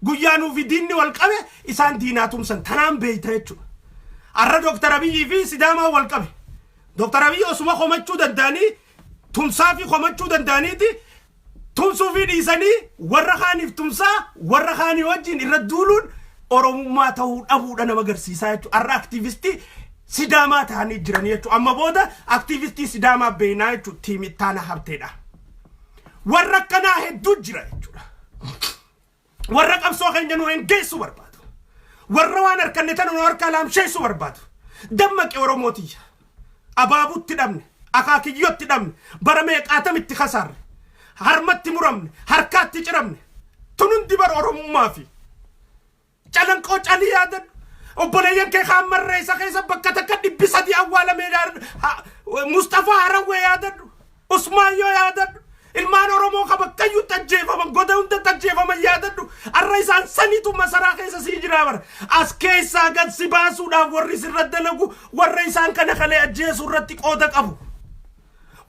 Guyyaanuu fi diinni wal qabe isaan diinaa tumsan. Tanaan beeyta jechuudha. Arra Dooktar Abiyyii fi Sidaamaa wal qabe. Dooktar Abiyyii osuma komachuu danda'anii tumsaa fi komachuu danda'aniiti. Tumsuu fi dhiisanii warra kaaniif tumsaa warra kaanii wajjin irra duuluun Oromummaa ta'uu dhabuudha nama agarsiisaa jechuudha. Arra aktiivistii Sidaamaa ta'anii jiran jechuudha. Amma booda aktiivistii Sidaamaa beeynaa jechuudha. Tiimittaana hafteedha. Warra akkanaa hedduu jira jechuudha. Warra qabsoo keenya nu hengeessuu barbaadu. Warra waan harkanne tana nu harkaa laamsheessuu barbaadu. Dammaqee Oromootii. Abaabuutti dhabne. Akaakiyyotti dhabne. Bara meeqaatamitti kasaarre. Harmatti muramne. Harkaatti ciramne. Tunundi bara Oromummaa fi. Calanqoo calii yaadadhu. Obboleeyyan kee kaan marreessa keessa bakka takka 300 awwaalamee Mustafaa Harawwee yaadadhu. Usmaayyoo yaadadhu. Ilmaan Oromoo ka bakkayyuu tajjeefaman goda hunda tajjeefaman yaadadhu. Arra isaan saniitu masaraa keessa sii jiraa bara. As keessaa gad si baasuudhaaf warri sirra dalagu warra isaan kana kalee ajjeesuu irratti qooda qabu.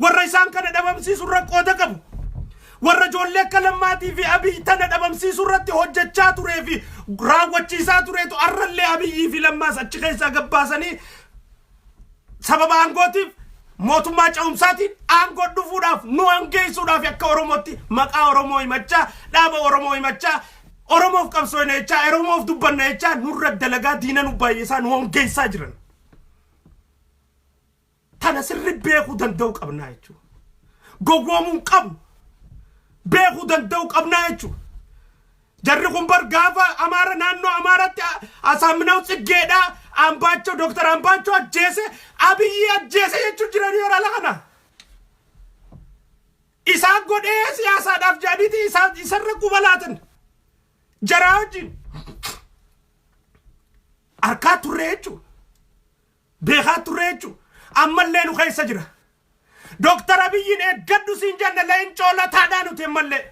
Warra isaan kana dhabamsiisuu irratti qooda qabu. Warra ijoollee akka Lammaatii fi Abiy tana dhabamsiisuu irratti hojjechaa turee fi raawwachiisaa tureetu arrallee Abiyyii fi Lammaas achi keessaa gabbaasanii sababa aangootiif mootummaa ce'umsaatiin aangoo dhufuudhaaf nu hangeessuudhaaf akka Oromootti maqaa Oromoo himachaa dhaaba Oromoo himachaa Oromoof qabsoofne jechaa Oromoof dubbanne jechaa nurra dalagaa diina nu baay'isaa nu hangeessaa jiran. Tana sirri beekuu danda'u qabnaa jechuudha. Gowwoomuu hin qabnu. Beekuu danda'u qabnaa jechuudha. Jarri kun bar gaafa Amaara naannoo Amaaratti Asaaminaw Tsiggeedhaa Ambaachoo Dooktar Ambaachoo ajjeese Abiyyi ajjeese jechuun jiranii yoo laala kana. Isaan godhee siyaasaadhaaf jaaniiti isarra qubalaatan. Jaraa wajjin. Harkaa turre jechuudha. beekaa turre jechuudha. Ammallee nu keessa jira. Dr. Abiyyiin eeggadhu siin jenna leencoo lataadhaa nuti ammallee.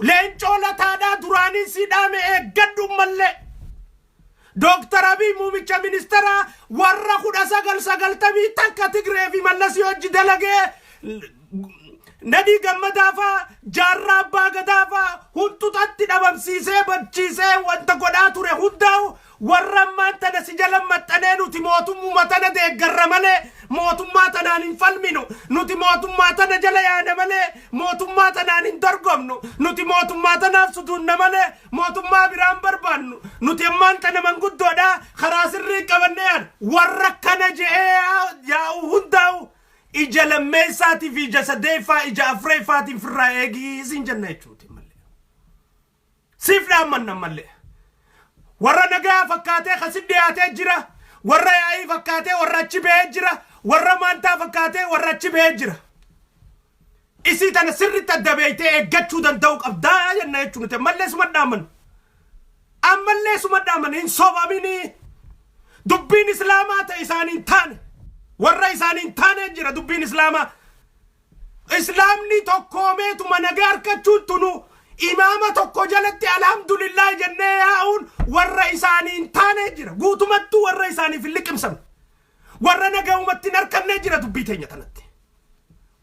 Leencoo lataadhaa duraanii si dhaame eeggadhu ammallee. Dr. Abiy muumicha ministeera warra 1990 takka Tigree fi Mallasii hojii dalagee Nadii Gammadaafa Jaarraa Abbaa Gadaafa huntuutatti dhabamsiisee barchiisee wanta godhaa ture hundaa'u warra maantana si jala maxxanee nuti mootummaa tana deeggarra malee mootummaa tanaan hin falminu nuti mootummaa tana jala yaada malee mootummaa tanaan hin dorgomnu nuti mootummaa tanaaf sutuunna malee mootummaa biraan barbaannu nuti ammaan tana manguddoodha karaa sirrii qabannee warra kana je'ee yaa'u hundaa'u ija lammeessaatii fi ija sadeeffaa ija afreeffaatii firraa eegii siin jenna jechuuti malee. Siif dhaammanna malee. Warra nagaa fakkaatee kasit dhiyaatee jira. Warra yaa'ii fakkaatee warra achi bahee jira. Warra maantaa fakkaatee warra achi bahee jira. Isii tana sirriitti adda beeytee eeggachuu danda'u qabdaa jenna jechuuti malee suma dhaamman. Ammallee suma dhaamman hin sobaminii. Dubbiin Islaamaa ta'e isaaniin taane. Warra isaaniin taane jira dubbiin Islaamaa. Islaamni tokkoomeetuma nagaa harkachuun tunu imaama tokko jalatti alhamdulillah jennee yaa'uun warra isaaniin taane jira. Guutumattuu warra isaaniif hin liqimsan. Warra nagaa uummattiin harkannee jira dubbii teenya tanatti.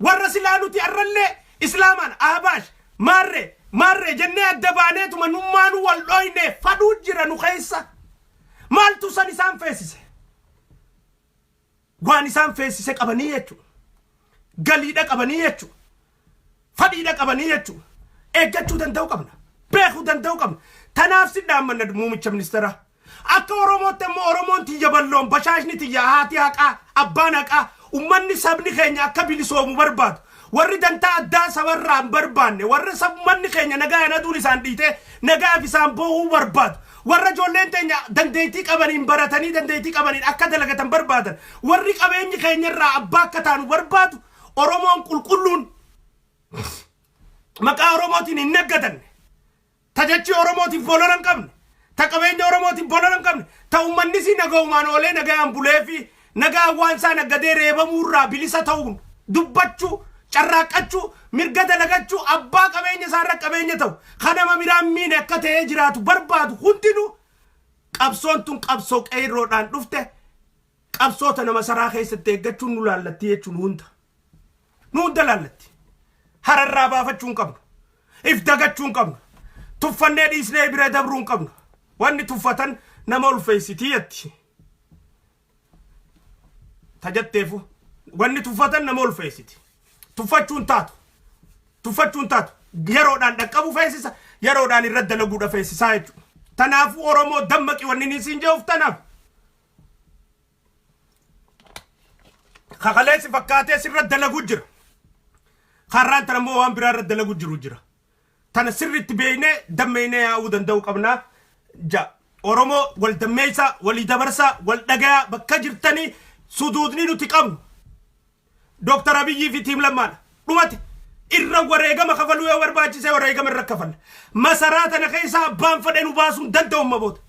Warra silaa nuti arrallee Islaamaan Ahbaash maarree jennee adda baaneetuma nummaanu wal dhooyne faduu jira nu keessa. Maaltu san isaan feesise? Waan isaan feesise qabanii jechuudha. Galiidha qabanii jechuudha. Fadhiidha qabanii jechuudha. Eeggachuu danda'u qabna. Beekuu danda'u qabna. Tanaaf si dhaammanna muumicha ministeera. Akka Oromootti immoo Oromoon tiyya balloon bashaashni tiyya haati haqaa abbaan haqaa ummanni sabni keenya akka bilisoomu barbaadu. Warri dantaa addaa sabarraa hin barbaanne warri sabmanni keenya nagaa yana duun isaan dhiitee nagaaf isaan boo'uu barbaadu. Warra ijoolleen teenya dandeettii qabaniin baratanii dandeettii qabaniin akka dalagatan barbaadan warri qabeenyi keenyarraa abbaa akka taanu barbaadu Oromoon qulqulluun maqaa Oromootiin hin naggatanne tajaajila Oromootiif bolola hin qabne ta qabeenya Oromootiif bolola hin qabne ta uummanni si nagaumaan oolee nagaan bulee fi nagaa waan isaa naggadee reebamuurraa bilisa ta'uun dubbachuu carraaqachuu mirga dalagachuu abbaa qabeenya isaarra qabeenya ta'u kanama miraan miine akka ta'ee jiraatu barbaadu hundinuu qabsoon tun qabsoo qeerroodhaan dhufte qabsoota nama saraa keessatti eeggachuun nu laallatti jechuun nu hunda laallatti hararraa baafachuun qabnu if dagachuun qabnu tuffannee dhiisnee bira dabruun qabnu wanni tuffatan nama ulfeessitii jetti tajatteefu wanni tuffatan nama ulfeessiti tuffachuun taatu yeroodhaan dhaqqabu feesisa yeroodhaan irra dalaguudha feesisaa jechuudha. Tanaafu Oromoo dammaqi wanni ni siin je'uuf tanaaf. Kakaleessi fakkaatee sirra dalagu jira. Karraan tana immoo waan biraa irra dalagu jira. Tana sirriitti beeynee dammeeynee yaa'uu danda'u qabnaa. Oromoo wal dammeeysaa walii dabarsaa wal dhagayaa bakka jirtanii suduudni nuti qabnu. Dr. Abiyyi fi tiim lammaadha. Dhumate irra wareegama kafaluu yoo barbaachise wareegama irra kafalla. Masaraa tana keessaa abbaan fadhe nu baasuun danda'u maboota.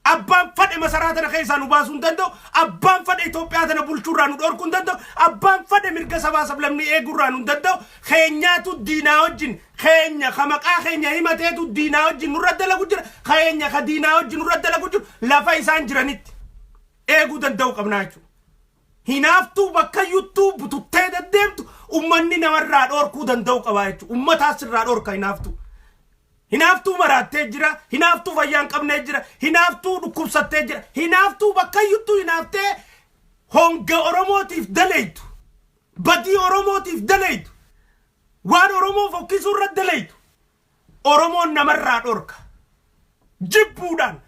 Abbaan fadhe masaraa tana keessaa nu baasuun danda'u. Abbaan fadhe Itoophiyaa tana bulchuurraa nu dhorkuun danda'u. Abbaan fadhe mirga sabaa sablammii eeguurraa nu danda'u. Keenyaatu diinaa wajjin keenya ka maqaa keenya himateetu diinaa wajjin nurra dalagu jira. Keenya ka diinaa wajjin nurra dalagu jiru lafa isaan jiranitti eeguu danda'u qabnaa jechuudha. Hinaaftuu bakka YouTube bututtee deddeemtu ummanni namarraa dhorkuu danda'u qabaa jechuudha. Ummataas irraa dhorka hinaaftuu. Hinaaftuu maraattee jira. Hinaaftuu fayyaan qabnee jira. Hinaaftuu dhukkubsattee jira. Hinaaftuu bakka YouTube hinaaftee honga Oromootiif dalaytu. Badii Oromootiif dalaytu. Waan Oromoo fokkisuu irra dalaytu. Oromoon namarraa dhorka. Jibbuudhaan,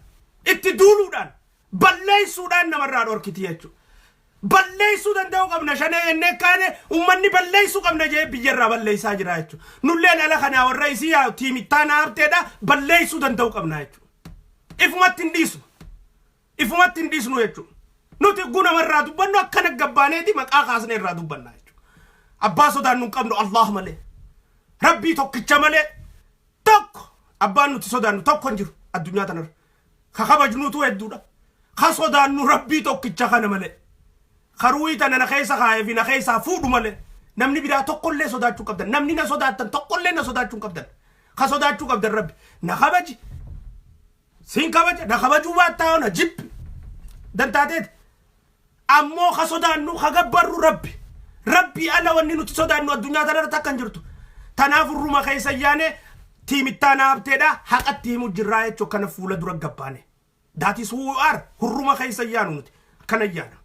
itti duuluudhaan, balleessuudhaan namarraa dhorkiti jechuudha. Balleessuu danda'u qabna shanee ennee kaane ummanni balleessuu qabna jee biyyarraa balleessaa jira jechuudha. Nulleen ala kanaa warra isii yaa tiimittaan haarteedha balleessuu danda'u qabna jechuudha. Ifumatti hin dhiisnu jechuudha. Nuti gunamarraa dubbannu akkana gabbaaneeti maqaa kaasne irraa dubbanna jechuudha. Abbaa sodaan nun qabnu Allah malee. Rabbii tokkicha malee tokko abbaan nuti sodaannu tokko hin jiru addunyaa tanarra. Kakabajnuutu hedduudha. خصدان ربي توكيتشا خانا مالي خرويتا أنا خيسا خايفي نخيسا فودو مالي نمني بدا تقول لي صداتشو قبدن نمني نصداتن تقول لي نصداتشو قبدن خصداتشو قبدن ربي نخبج سين كبج نخبجو باتاو نجيب دنتاتيت أمو خصدان نو خغبر ربي أنا وني نتصدان نو الدنيا ترى تكنجرتو تنافر روما خيسا ياني تيم التناب تدا حق التيم الجراية شو كان فولا درا قباني داتي سوار هروما خيسا يانو كان يانا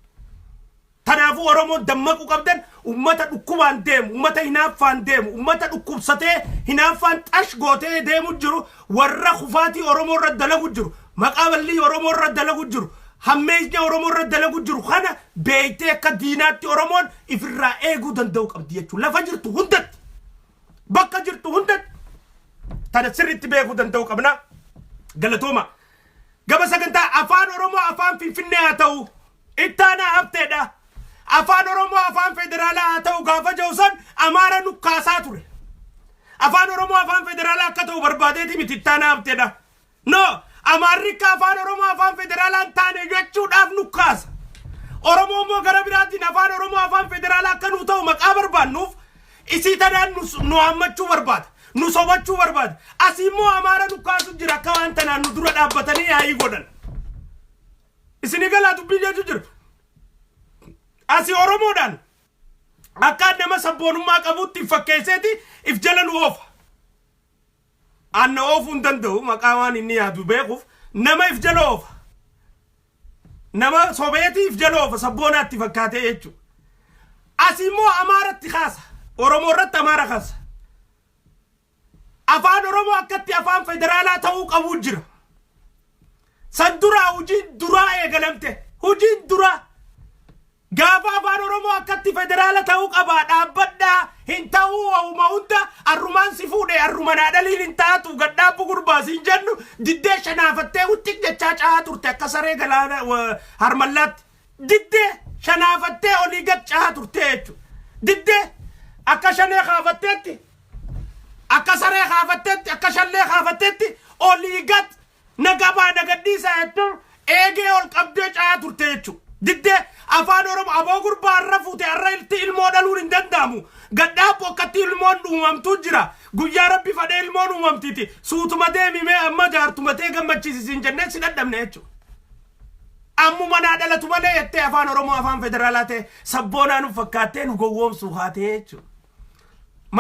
تنافو أرمو دمكو قبدن ummata dhukkubaan deemu ummata hinaaffaan deemu ummata dhukkubsatee hinaaffaan xash gootee deemu jiru warra khufaati oromoo irra dalagu jiru maqaaballi oromoo irra dalagu jiru hammeesni oromoo irra dalagu jiru kana beeytee akka diinaatti oromoon ifirraa eeguu danda'u qabdi jechuudha lafa jirtu hundatti bakka jirtu hundatti tana sirriitti beekuu danda'u qabna galatooma gaba sagantaa afaan oromoo afaan finfinnee haa ta'u ittaana hafteedha afaan oromoo afaan federaalaa haa ta'u gaafa jawsan amaara nukkaasaa ture afaan oromoo afaan federaalaa akka ta'u barbaadeeti miti ittaana hafteedha no amaarrikka afaan oromoo afaan federaalaa taane jechuudhaaf nukkaasa oromoo immoo gara biraatiin afaan oromoo afaan federaalaa akka nu ta'u maqaa barbaannuuf isii tanaan nu hammachuu barbaada nu sobachuu barbaada asii immoo amaara nukkaasu jira akka waan tanaan nu dura dhaabbatanii yaa'ii godhan isinii galaa dubbii jechuu jira asi oromoodhaan akka nama sabboonummaa qabutti fakkeesseeti if jala nu oofa anna oofuun danda'u maqaa waan inni yaadu beekuuf nama if jala oofa nama sobeeti if jala oofa sabboonaatti fakkaatee jechuudha asi immoo amaaratti kaasa oromoo irratti amaara kaasa afaan oromoo akkatti afaan federaalaa ta'uu qabu jira san duraa hujiin duraa eegalamte hujiin duraa gaafa afaan oromoo akkatti federaala ta'uu qaba dhaabbadhaa hin ta'uu waa'uma hunda arrumaan si fuudhee arrumanaa dhaliin hin taatu gadhaabbu gurbaasiin jennu diddee shanaafattee uttik jechaa caa turte akka saree galaana harmallaatti diddee shanaafattee olii gad caa turte jechuudha diddee akka shanee kaafatteetti akka saree kaafatteetti akka shallee kaafatteetti olii gad nagabaa nagadhiisaa jechuun eegee ol qabdee caa turte jechuudha diddee afaan oromoo aboo gurbaa arra fuute arra ilti ilmoo dhaluun hin danda'amu gadhaabbu akkatti ilmoon uumamtuu jira guyyaa rabbi fadhee ilmoon uumamtiiti suutuma deemimee amma jaartumatee gammachiisisiin jennee si dadhabne jechuudha ammuma naa dhalatu malee jettee afaan oromoo afaan federaalaa ta'e sabboonaa nu fakkaattee nu gowwoomsuu haatee jechuudha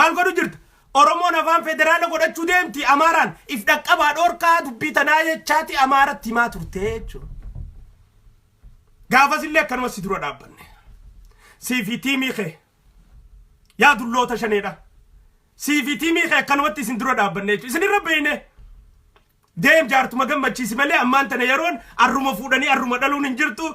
maal godhu jirta oromoon afaan federaala godhachuu deemti amaaraan if dhaqqabaa dhoorkaa dubbii tanaa jechaati amaaratti himaa turtee jechuudha gaafa sillee akkanuma si dura dhaabbanne siifitii miiqee yaa dulloota shaneedha siifitii miiqee akkanumatti isin dura dhaabbanne jechuudha isinirra beeyne deem jaartuma gammachiisi malee ammaan tana yeroon arruma fuudhanii arruma dhaluun hin jirtu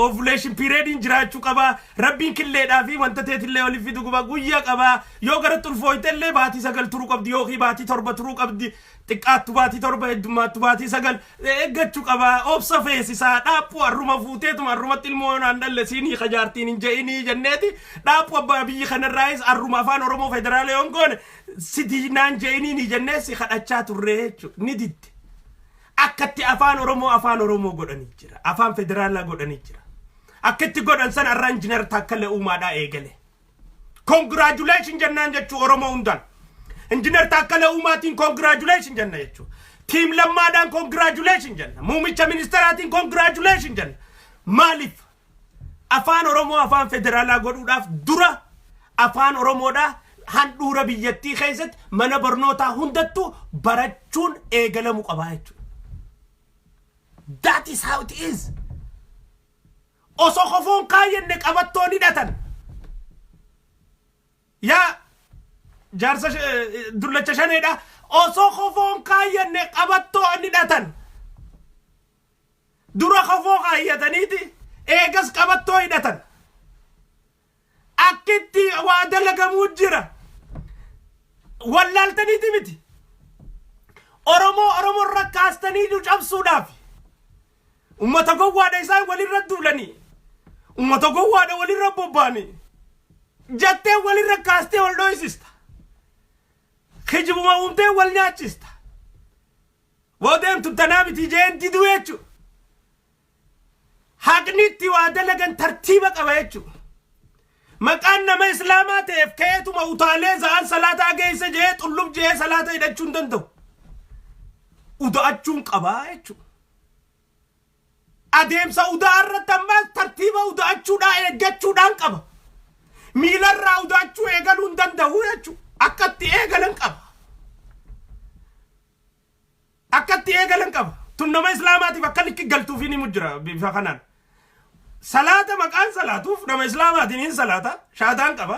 ovulation periodiin jiraachuu qabaa rabbiin killeedhaa fi wanta teetillee waliif fidu guba guyyaa qabaa yoo gara xulfooytellee baatii 9 turuu qabdi yookiin baatii 7 turuu qabdi xiqqaattu baatii 7 heddummaattu baatii 9 eeggachuu qabaa obsa feesisaa dhaaphuu arruma fuuteetuma arrumatti ilmoo naan dhalle siinii kajaartiin hin je'inii jenneeti dhaaphuu abbaa biyyi kanarraayis arruma afaan oromoo federaala yoon goone sidii naan je'inii ni jennee si kadhachaa turre jechuudha ni didde akkatti afaan oromoo godhanii jira afaan federaalaa godhanii jira akkatti godhan san arra injiinar Taakkalee Uumaadhaa eegale congratulation jennaan jechuu oromoo hundaan injiinar Taakkalee Uumaatiin congratulation jenna jechuu tiim Lammaadhaan congratulation jenna muumicha ministeeraatiin congratulation jenna maaliif afaan oromoo afaan federaalaa godhuudhaaf dura afaan oromoodhaa handhuura biyyattii keessatti mana barnootaa hundattuu barachuun eegalamu qabaa jechuudha that is how it is oso khofoon kaayenne qabattoon hidhatan yaa jaarsa dullacha shaneedha oso khofoon kaayenne qabattoon hidhatan dura khofoo kaayyataniiti eegas qabattoo hidhatan akkitti waa dalagamuu jira wallaaltaniiti miti oromoo rakkaastanii nu cabsuudhaaf ummata gowwaadha isaan walirra duulanii ummata gowwaadha walirra bobbaanii jattee walirra kaastee wal dhoysista kijibuma uumtee wal nyaachista wodeemtu tanaa miti jeen diduu jechuudha haqnitti waa dalagan tartiiba qaba jechuudha. Maqaan nama islaamaa ta'eef keetuma utaalee za'an salaataa geessa jee xullub jee salaata hidhachuu hin danda'u. Uda'achuun qabaa jechuudha. Adeemsa udaa irratti ammas tartiiba uda'achuudhaan eeggachuudhaan qaba. Miilarraa uda'achuu eegaluu hin danda'u jechuudha. Akkatti eegalan qaba. Akkatti eegalan qaba. Tun nama islaamaatiif akka likki galtuufi ni mujjira bifa kanaan. Salata maqaan salaatuuf nama islaamaatiin hin salaata shaadaan qaba.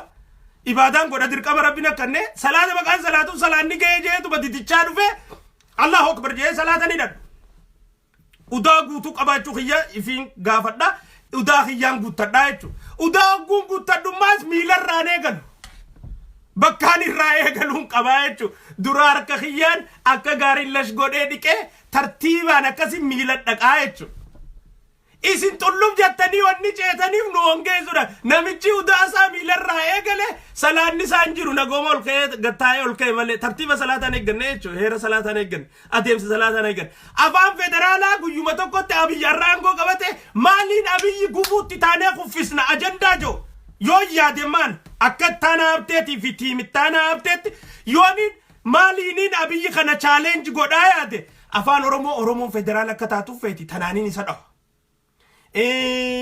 Ibaadaan godha dirqama rabbiin akkanne salata maqaan salaatuuf salaanni ga'ee jeetu badidichaa dhufe Allahu akbar jee salaata ni dhadhu. Udaa guutuu qabaachuu kiyya ifiin gaafadha. Udaa kiyyaan guuttadhaa jechuudha. Udaa guun guuttadhummaas miilarraan eegalu. Bakkaan irraa eegaluun qabaa jechuudha. Dura harka kiyyaan akka gaariin lash godhee dhiqee tartiibaan akkasi miila dhaqaa jechuudha. Isin xullub jettanii wanni ceetaniif nu hongeessudha. Namichi udaasaa miilarraa eegale salaanni isaan jiru nagooma ol ka'ee gattaa'ee ol ka'e malee tartiiba salaataan eegganne jechuudha. Heera salaataan eegganne adeemsa salaataan eegganne. Afaan federaalaa guyyuma tokkotti Abiyyi Arraangoo qabate maaliin Abiyyi gubuutti taanee kuffisna ajandaa joo yoo yaade maan akka taana abteetii fi tiimittaana abteetti yooniin maaliiniin Abiyyi kana chaalenji godhaa yaade afaan Oromoon federaal akka taatuuf feeti tanaaniin isa dhawa.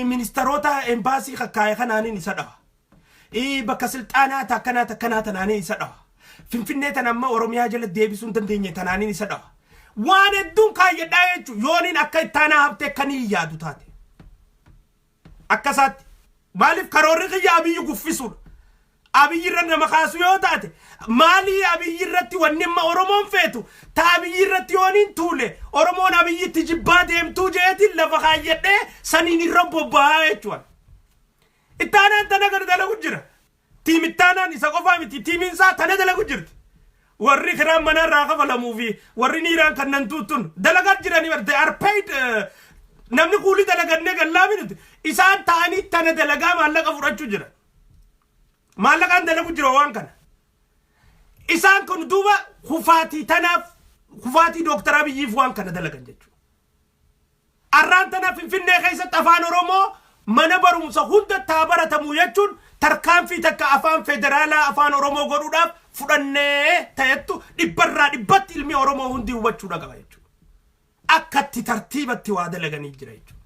Ministeroota embaasii kakkaa'e kanaaniin isa dhawa. Bakka silxaanaa takkanaa tanaaniin isa dhawa. Finfinnee tan amma Oromiyaa jala deebisuu hin dandeenye tanaaniin isa dhawa. Waan hedduun kaayyadhaa jechuun yooniin akka ittaanaa haftee kanii yaadu taate. Akkasaatti maaliif karoorri kiyya Abiyyi guffisuudha. Abiyyi irra nama kaasu yoo taate maalii Abiyyi irratti wanni amma Oromoon feetu ta Abiyyi irratti yooniin tuule Oromoon Abiyyitti jibbaa deemtuu jeetiin lafa kaayyadhee saniin irra bobba'aa jechuudha. Ittaanaan tana gara dalagu jira. Tiimittaanaan isa qofaa miti tiimiinsaa tana dalagu jirti. Warri kiraan mana irraa kafalamuu fi warri niiraan kannan tuuttun dalagaa jiranii they are paid namni kuulii dalagannee gallaa minuti isaan ta'anii tana dalagaa maallaqa fudhachuu jira. Maallaqaan dalagu jira waan kana. Isaan kun duuba kufaatii tanaaf kufaatii Dr. Abiyyiif waan kana dalagan jechuudha. Arraan tanaaf Finfinnee keessatti afaan Oromoo mana barumsa hunda taa baratamu jechuun tarkaanfii takka afaan federaalaa afaan Oromoo godhuudhaaf fudhannee ta'ettu dhibbarraa dhibbatti ilmi Oromoo hundi hubachuudha qaba jechuudha. Akkatti tartiibatti waa dalaganii jira jechuudha.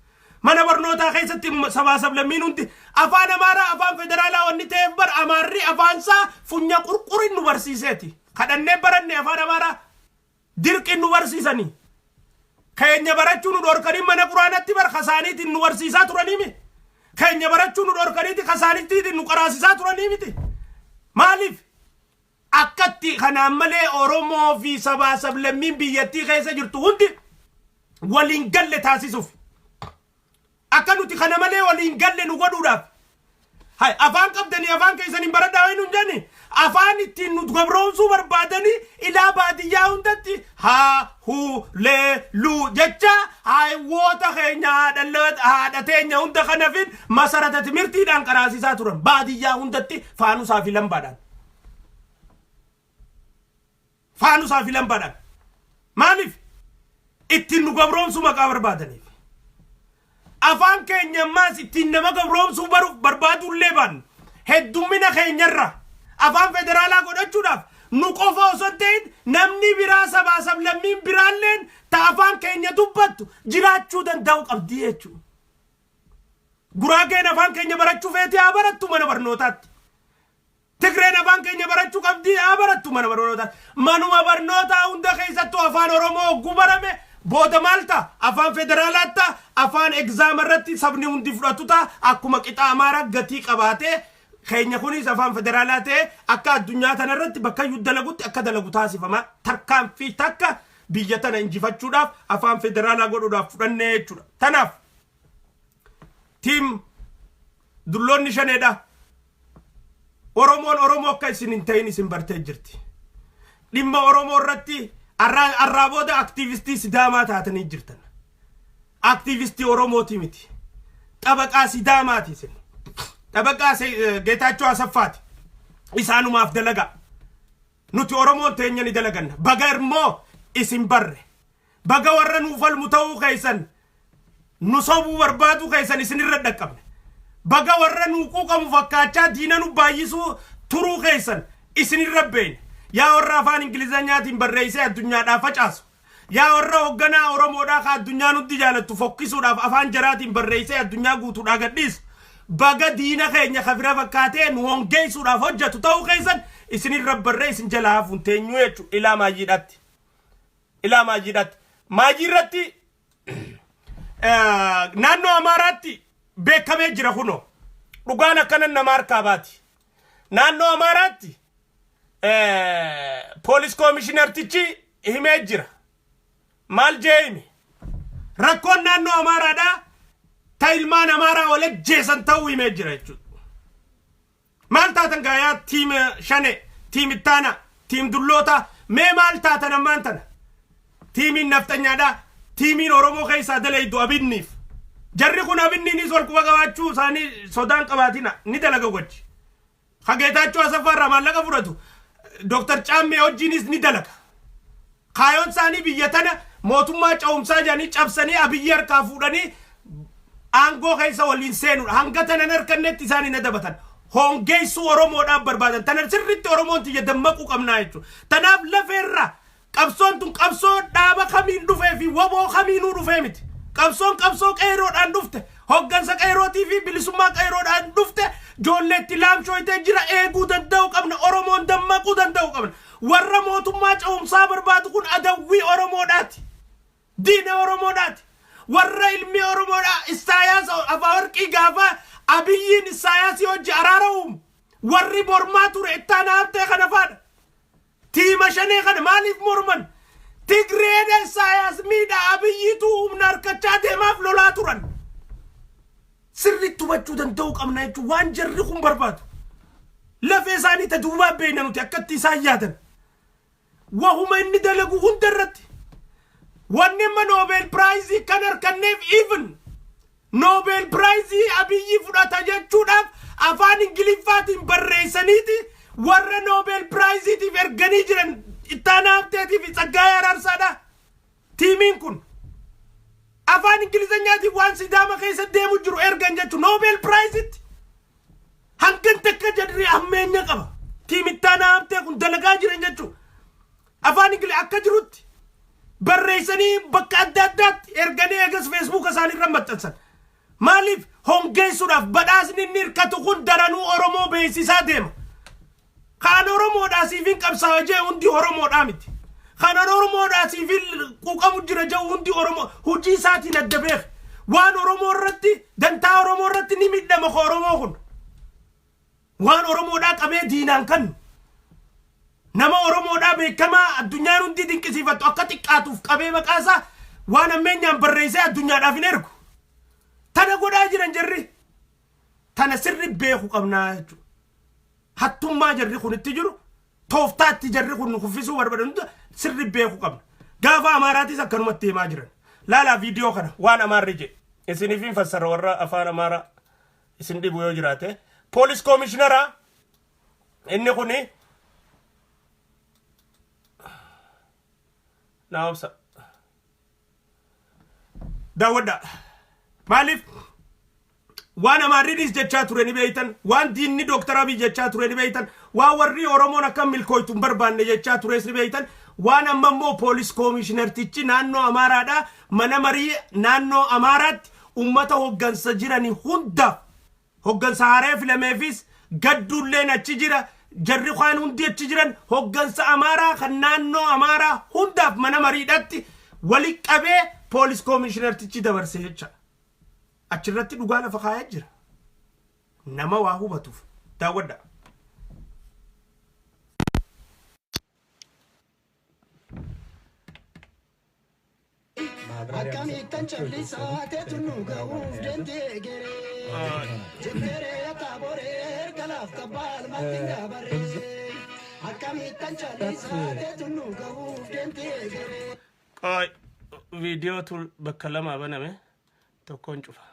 Mana barnootaa keessatti sabaa-sablammiin hundi afaan Amaaraa afaan federaalaa wanni ta'eef bar Amaarri afaansaa funya qurqurin nu barsiiseeti. Kadhannee baranne afaan Amaaraa dirqin nu barsiisanii. Keenya barachuu nu dhorkanii mana quraanatti bar kasaaniitiin nu barsiisaa turaniimi. Keenya barachuu nu dhorkaniiti kasaaniitiin nu qaraasisaa turanii miti. Maaliif? Akkatti kanaan malee Oromoo fi sabaa-sablammiin biyyattii keessa jirtu hundi waliin galle taasisuuf. Akka nuti kana malee waliin galle nu godhuudhaaf. Hay afaan qabdanii afaan keessaniin baradhaa hin jenni. Afaan ittiin nu gabroomsuu barbaadanii ilaa baadiyyaa hundatti haa hu lee lu jecha haywoota keenya haadha teenya hunda kanaafin masarata timirtiidhaan qaraasisaa turan baadiyyaa hundatti faanusaa fi lambaadhaan. Faanusaa fi lambaadhaan. Maaliif? Ittiin nu gabroomsuu maqaa barbaadaniif. Afaan keenya maas ittiin nama gabroomsuu barbaadullee baanu heddummina keenyarra afaan federaalaa godhachuudhaaf nu qofa osoo ta'in namni biraa sabaa-sablammiin biraalleen ta afaan keenya dubbattu jiraachuu danda'u qabdi jechuudha. Guraageen afaan keenya barachuu feetee haa barattu mana barnootaatti. Tigreen afaan keenya barachuu qabdi haa barattu mana barnootaatti. Manuma barnootaa hunda keessattuu afaan Oromoo hogguu barame booda maalta afaan federaalaatti afaan egzaamarratti sabni hundi fudhatuta akkuma qixa Amaaraa gatii qabaatee keenya kunis afaan federaalaa ta'e akka addunyaa tanarratti bakka dalagutti akka dalagu taasifama. Tarkaanfii takka biyya tana injifachuudhaaf afaan federaalaa godhuudhaaf fudhannee jechuudha. Tanaaf tiim dulloonni shaneedha. Oromoo akka isin hin ta'in isin bartee jirti. Dhimma Oromoo irratti arraaboota aktiivistii Sidaamaa taatanii jirtan. Aktiivistii Oromooti miti. Xabaqaa Sidaamaati isin. Xabaqaa Geetaachoo Asaffaati. Isaanumaaf dalaga. Nuti Oromoon teenya ni dalaganna. Baga immoo isin barre. Baga warra nuuf falmu ta'uu keessan nusobu barbaadu kaysan isinirra dhaqqabne baga warra nuquuqamu fakkaachaa diina nu baay'isuu turuu kaysan isinirra beeyne yaa warra afaan ingilizanyaatiin barreessee addunyaadhaaf facaasu yaa warra hoogganaa oromoodhaa ka addunyaa nutti jaalattu fokkisuudhaaf afaan jaraatiin barreessee addunyaa guutuudhaa gadhiisu baga diina keenya kafira fakkaatee nu hongeessuudhaaf hojjetu ta'uu kaysan isinirra barree isin jalaa hafuun teenyuu jechuudha ilaa maayyiidhaatti maayyiirratti naannoo Amaaraatti beekamee jira kuno dhugaan akkana nama harkaa baati naannoo Amaaraatti police commissioner tichi himee jira maal jeemi rakkoon naannoo Amaaraadha ta ilmaan Amaaraa wala jeesan ta'uu himee jira jechuudha maal taatan gaayaa tiim shane tiim ittaana tiim dulloota mee maal taatan ammaan tana tiimiin naftanyaadha tiimiin Oromoo keessaa dalaydu abinniif jarri kun abinniinis wal quba qabaachuu isaanii sodaan qabaatina ni dalaga gochi hageetaachuu asafarraa maallaqa fudhatu Dr. Caammee wajjiinis ni dalaga kaayoon isaanii biyya tana mootummaa cawumsaa jedhanii cabsanii abiyyi harkaa fuudhanii aangoo keessa waliin seenuudha hanga tanan harkannetti isaanii na dabatan hongeessuu Oromoodhaaf barbaadan tanan sirriitti Oromoon tiyya dammaquu qabnaa jechuudha tanaaf lafeerra qabsoon tun qabsoo dhaaba kamiin dhufee fi waboo kamiinuu dhufee miti qabsoo qeeroodhaan dhufte hoggansa qeerootii fi bilisummaa qeeroodhaan dhufte joolleetti laamshooytee jira eeguu danda'u qabna Oromoon dammaquu danda'u qabna warra mootummaa cawumsaa barbaadu kun adawwii Oromoodhaati diina Oromoodhaati warra ilmi Oromoodhaa Isaayaas Afawarqii gaafa abiyyiin Isaayaasii hojii araara'uum warri mormaa ture ittaana haftee kana faadha tiima shanee kana maaliif morman Tigreen Isaayaas miidha abiyyiitu humna harkachaa deemaaf lolaa turan sirriitti hubachuu danda'u qabna jechuun waan jarri kun barbaadu lafee isaanii ta duubaa beeyna nuti akkatti isaan yaadan wahuma inni dalagu hundarratti wanni amma Nobel Prize kan harkanneef even Nobel Prize abiyyi fudhata jechuudhaaf afaan ingiliffaatiin barreessaniiti warra Nobel Prize tiif erganii jiran ittaana hafteetiif Tsaggaayee Araarsaadha tiimiin kun afaan ingilizanyaatiin waan sidaama keessa deemu jiru ergan jechuun Nobel Prize itti hangan takka jarri ammeenya qaba tiim ittaana haftee kun dalagaa jiran jechuun afaan ingiliz akka jirutti barreessanii bakka adda addaatti erganii eegas Facebook isaaniirra maxxansan maaliif hongeessuudhaaf badhaasni inni hirkatu kun daranuu Oromoo beeksisaa deema kan Oromoodhaa siifin qabsaa'aa jee hundi Oromoodhaa miti kan Oromoodhaa siifin quuqamu jira jee hundi Oromoo hojii isaatiin adda beek waan Oromoo irratti dantaa Oromoo irratti ni miidhama Oromoo kun waan Oromoodhaa qabee diinaan kan nama Oromoodhaa beekamaa addunyaan hundi dinqisiifatu akka xiqqaatuuf qabee maqaasaa waan ammeenyaan barreessee addunyaadhaaf hin ergu tana godhaa jiran jarri tana sirri beeku qabnaa jechuudha hattummaa jarri kun itti jiru tooftaatti jarri kun kuffisuu barbaadan sirri beeku qabna gaafa Amaaraatis akkanumatti himaa jiran laala viidiyoo kana waan Amaarri jedhe isiniifin fassara warra afaan Amaaraa isin dhibu yoo jiraate police commissioner inni kuni naawsa daawwadha maaliif waan Amaarriinis jechaa ture ni beeytan waan diinni Dr. Abiy jechaa ture ni beeytan waan warri Oromoon akka milkooytuun barbaanne jechaa tures ni beeytan waan amma immoo police commissioner tichi naannoo Amaaraadha mana marii naannoo Amaaraatti ummata hoggansa jirani hundaaf hoggansa haaree filameefis gadduulleen achi jira jarri kaan hundi achi jiran hoggansa Amaaraa kan naannoo Amaaraa hundaaf mana mariidhaatti wali qabee police commissioner tichi dabarse jecha achirratti dhugaa lafa kaayaa jira nama waa hubatuuf daawwadha akkamiittan callisaa teetu nu ga'uuf dandeegere jemberee taaboree ergalaaf kabbaal mattiin gaabaree akkamiittan callisaa teetu nu ga'uuf dandeegere. Viidiyootu bakka lama baname tokkoon cufa.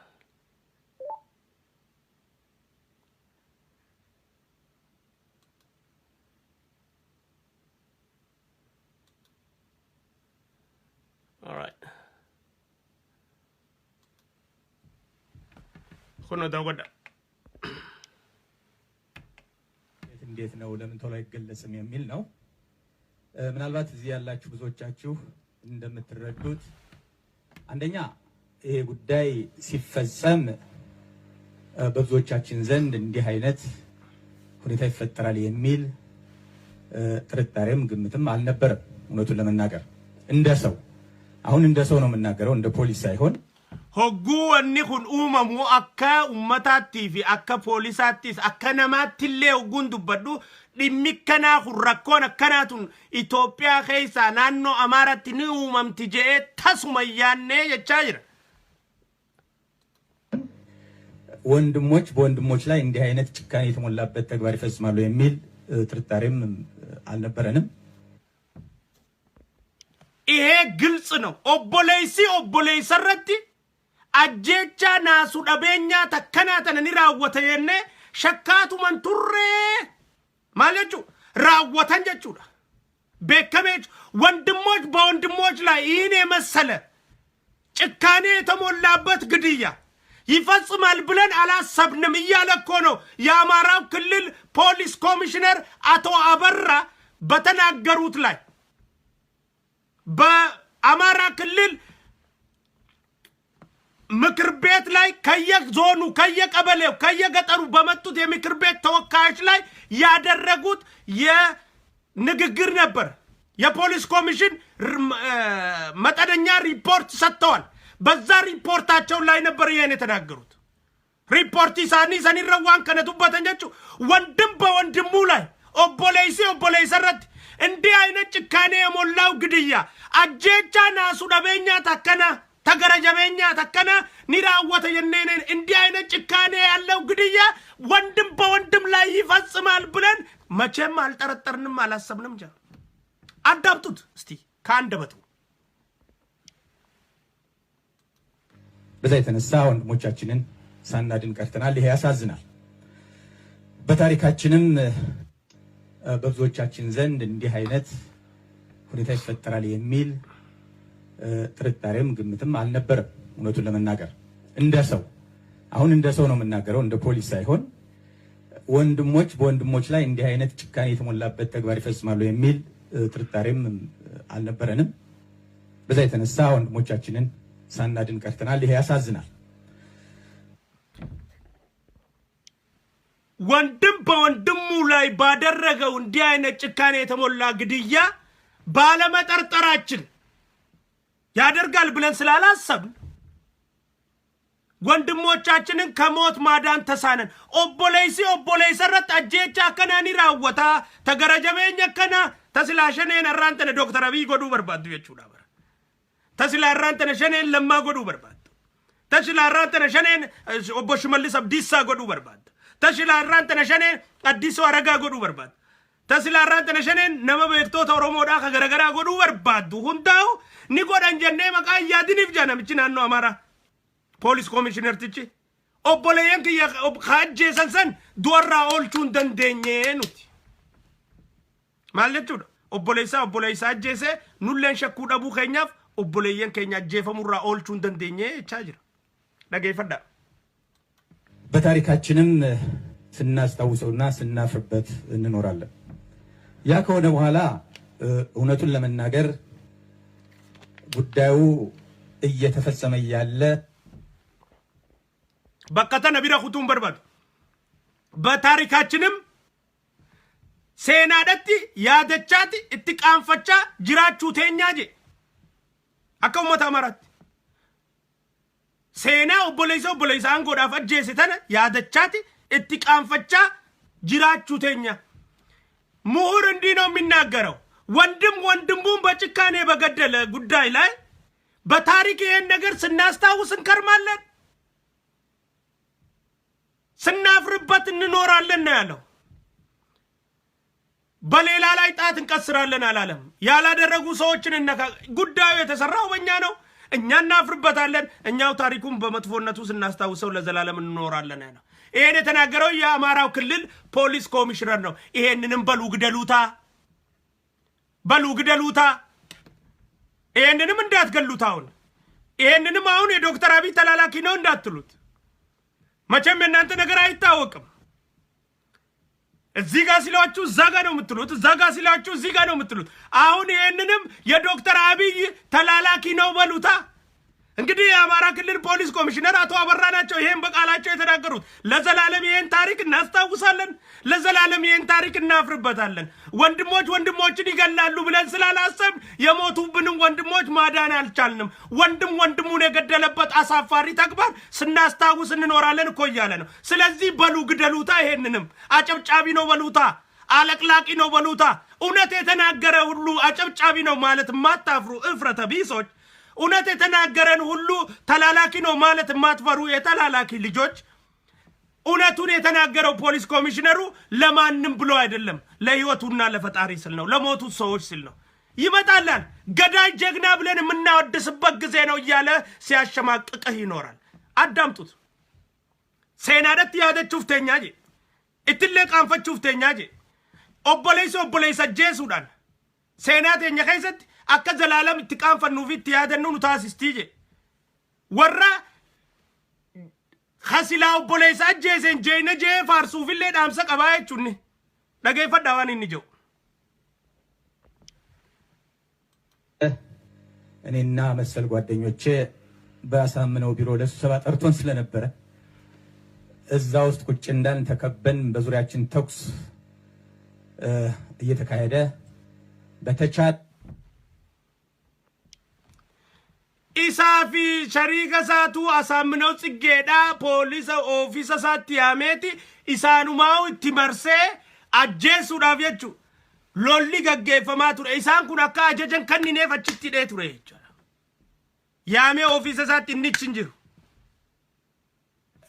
All right. خنو داودا እንዴት ነው ለምን ቶሎ አይገለጽም የሚል ነው ምናልባት እዚህ ያላችሁ ብዙዎቻችሁ እንደምትረዱት አንደኛ ይሄ ጉዳይ ሲፈጸም በብዙዎቻችን ዘንድ እንዲህ አይነት ሁኔታ ይፈጠራል የሚል ጥርጣሬም ግምትም አልነበረም እውነቱን ለመናገር እንደ ሰው አሁን እንደ ሰው ነው የምናገረው እንደ ፖሊስ ሳይሆን ሆጉ ወኒኹን ኡመሙ አካ ኡመታቲ ፊ አካ ፖሊሳቲስ አካ ነማቲሌ ሆጉን ዱበዱ ዲሚከና ሁረኮን አከናቱን ኢትዮጵያ ኸይሳ ናኖ አማራት ኒ ኡመምቲ ጀኤ ተሱመያኔ የቻይራ ወንድሞች በወንድሞች ላይ እንዲህ አይነት ጭካኔ የተሞላበት ተግባር ይፈጽማሉ የሚል ጥርጣሬም አልነበረንም ይሄ ግልጽ ነው ኦቦሌይ ሰረቲ አጀቻ ናሱ ዳበኛ ተከናተን ንራወተ የነ ሸካቱ መንቱሬ ማለቹ ራወተን ጀቹዳ በከመች ወንድሞች በወንድሞች ላይ ይሄን የመሰለ ጭካኔ የተሞላበት ግድያ ይፈጽማል ብለን አላሰብንም እያለ እኮ ነው የአማራው ክልል ፖሊስ ኮሚሽነር አቶ አበራ በተናገሩት ላይ በአማራ ክልል ምክር ቤት ላይ ከየዞኑ ከየቀበሌው ከየገጠሩ በመጡት የምክር ቤት ተወካዮች ላይ ያደረጉት የንግግር ነበር የፖሊስ ኮሚሽን መጠነኛ ሪፖርት ሰጥተዋል በዛ ሪፖርታቸው ላይ ነበር ይሄን የተናገሩት ሪፖርት ይሳኒ ሰኒረዋን ከነቱበተኛቹ ወንድም በወንድሙ ላይ ኦቦሌይ ሰረት እንዲህ አይነት ጭካኔ የሞላው ግድያ አጀቻ ናሱ ዳበኛ ተከና ተገረጀበኛ ተከና ንራወተ የነነ እንዲህ አይነት ጭካኔ ያለው ግድያ ወንድም በወንድም ላይ ይፈጽማል ብለን መቼም አልጠረጠርንም አላሰብንም ጃ አዳብጡት እስቲ ካንደበቱ በዛ የተነሳ ወንድሞቻችንን ሳናድን ቀርተናል ይሄ ያሳዝናል በታሪካችንም በብዙዎቻችን ዘንድ እንዲህ አይነት ሁኔታ ይፈጠራል የሚል ጥርጣሬም ግምትም አልነበረም እውነቱን ለመናገር እንደ ሰው አሁን እንደ ሰው ነው የምናገረው እንደ ፖሊስ ሳይሆን ወንድሞች በወንድሞች ላይ እንዲህ አይነት ጭካኔ የተሞላበት ተግባር ይፈጽማሉ የሚል ጥርጣሬም አልነበረንም በዛ የተነሳ ወንድሞቻችንን ሳናድን ቀርተናል ይሄ ያሳዝናል ወንድም በወንድሙ ላይ ባደረገው እንዲህ አይነት ጭካኔ የተሞላ ግድያ ባለመጠርጠራችን ያደርጋል ብለን ስላላሰብን ወንድሞቻችንን ከሞት ማዳን ተሳነን ኦቦሌይ ሰረት አጀቻ ከናኒ ራወታ ተገረጀበኛ ከና ተስላሸኔን አራንተነ ዶክተር አብይ ጎዱ በርባዱ የቹዳ በር ተስላ አራንተነ ሸኔን ለማ ጎዱ በርባዱ ተስላ አራንተነ ሸኔን ኦቦ ሽመልስ አብዲሳ ጎዱ በርባዱ ተስላ አራንተነ ሸኔን አዲስ አረጋ ጎዱ በርባዱ ተስላ አራንተነ ሸኔን ነመ በክቶታ ኦሮሞዳ ከገረገራ ጎዱ በርባዱ ሁንዳው ኒጎዳን ጀኔ መቃ ያድንፍ ጃነምችን አኖ አማራ ፖሊስ ኮሚሽነር ትቺ ኦቦሌየን ከጄ ሰንሰን ዶራ ኦልቹን ደንደኘ ኑቲ ማለቹ ኦቦሌይሳ ጄሴ ኑለን ሸኩ ደቡ ከኛፍ ኦቦሌየን ከኛ ጄፈሙራ ኦልቹን ደንደኘ ቻጅራ ለገይፈዳ በታሪካችንም ስናስታውሰውና ስናፍርበት እንኖራለን ያ ከሆነ በኋላ እውነቱን ለመናገር ጉዳዩ እየተፈጸመ ያለ በቀተ ነቢራ ሁቱን በርባዱ በታሪካችንም ሴናደቲ ያደቻቲ እትቃንፈቻ ጅራቹ ተኛጄ አከውመታ ማራት ሴና ኦቦሌይሳ አንጎዳ ፈጄ ሲተነ ያደቻቲ እትቃንፈቻ ጅራቹ ተኛ ምሁር እንዲህ ነው የሚናገረው ወንድም ወንድሙን በጭካኔ በገደለ ጉዳይ ላይ በታሪክ ይሄን ነገር ስናስታውስ እንከርማለን ስናፍርበት እንኖራለን ነው ያለው በሌላ ላይ ጣት እንቀስራለን አላለም ያላደረጉ ሰዎችን እነካ ጉዳዩ የተሰራው በእኛ ነው እኛ እናፍርበታለን እኛው ታሪኩን በመጥፎነቱ ስናስታውሰው ለዘላለም እንኖራለን ነው ይሄን የተናገረው የአማራው ክልል ፖሊስ ኮሚሽነር ነው ይሄንንም በሉ ግደሉታ ይሄንንም እንዳትገሉት አሁን የዶክተር አብይ ተላላኪ ነው እንዳትሉት መቼም እናንተ ነገር አይታወቅም። እዚህ ጋር ሲላችሁ እዛ ጋር ነው የምትሉት፣ እዛ ጋር ሲላችሁ እዚህ ጋር ነው የምትሉት። አሁን ይሄንንም የዶክተር አብይ ተላላኪ ነው በሉታ። እንግዲህ የአማራ ክልል ፖሊስ ኮሚሽነር አቶ አበራ ናቸው ይሄን በቃላቸው የተናገሩት። ለዘላለም ይሄን ታሪክ እናስታውሳለን፣ ለዘላለም ይሄን ታሪክ እናፍርበታለን። ወንድሞች ወንድሞችን ይገላሉ ብለን ስላላሰብ የሞቱብንን ወንድሞች ማዳን አልቻልንም። ወንድም ወንድሙን የገደለበት አሳፋሪ ተግባር ስናስታውስ እንኖራለን እኮ እያለ ነው። ስለዚህ በሉ ግደሉታ። ይሄንንም አጨብጫቢ ነው በሉታ፣ አለቅላቂ ነው በሉታ። እውነት የተናገረ ሁሉ አጨብጫቢ ነው ማለት ማታፍሩ እፍረተ ቢሶች፣ እውነት የተናገረን ሁሉ ተላላኪ ነው ማለት ማትፈሩ የተላላኪ ልጆች፣ እውነቱን የተናገረው ፖሊስ ኮሚሽነሩ ለማንም ብሎ አይደለም፣ ለህይወቱና ለፈጣሪ ስል ነው፣ ለሞቱት ሰዎች ስል ነው። ይመጣላል ገዳይ ጀግና ብለን የምናወድስበት ጊዜ ነው እያለ ሲያሸማቅቅህ ይኖራል። አዳምጡት። ሴናደት ያደችው ፍተኛጂ እትለ ቃንፈችው ፍተኛጂ ኦቦሌይሰ ጄሱዳን ሴናት የኛ ከይሰት akka zalaalam itti qaanfannuuf itti yaadannu nu taasistii warra khasilaa obboleessa ajjeesen jeena jee faarsuufillee dhaamsa qabaa jechuun dhageeffadhaa waan inni jedhu. እኔና መሰል ጓደኞቼ በአሳምነው ቢሮ ለስብሰባ ጠርቶን ስለነበረ እዛ ውስጥ ቁጭ እንዳልን ተከበን በዙሪያችን ተኩስ እየተካሄደ በተቻለ ኢሳፊ ሸሪከ ሳቱ አሳምነው ጽጌዳ ፖሊስ ኦፊስ ሳቲያሜቲ ኢሳኑማው ኢትመርሴ አጀሱዳፍ የቹ ሎሊ ገገፈማ ቱሬ ኢሳን ኩን አካ አጀጀን ከኒኔ ፈችቲ ዴ ቱሬ ያሜ ኦፊስ ሳት እንችንጅሩ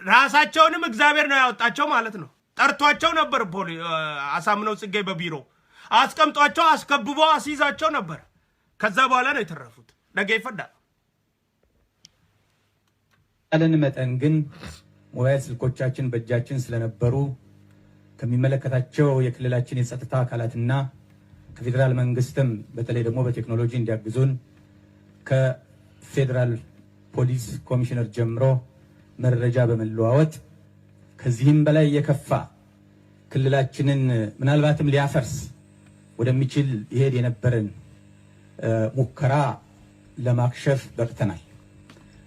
ራሳቸውንም እግዚአብሔር ነው ያወጣቸው ማለት ነው። ጠርቷቸው ነበር አሳምነው ጽጌ በቢሮ አስቀምጧቸው አስከብቦ አስይዛቸው ነበር። ከዛ በኋላ ነው የተረፉት። ነገይፈዳ አለን መጠን ግን ሞባይል ስልኮቻችን በእጃችን ስለነበሩ ከሚመለከታቸው የክልላችን የጸጥታ አካላትና ከፌደራል መንግስትም በተለይ ደግሞ በቴክኖሎጂ እንዲያግዙን ከፌደራል ፖሊስ ኮሚሽነር ጀምሮ መረጃ በመለዋወጥ ከዚህም በላይ የከፋ ክልላችንን ምናልባትም ሊያፈርስ ወደሚችል ይሄድ የነበረን ሙከራ ለማክሸፍ በቅተናል።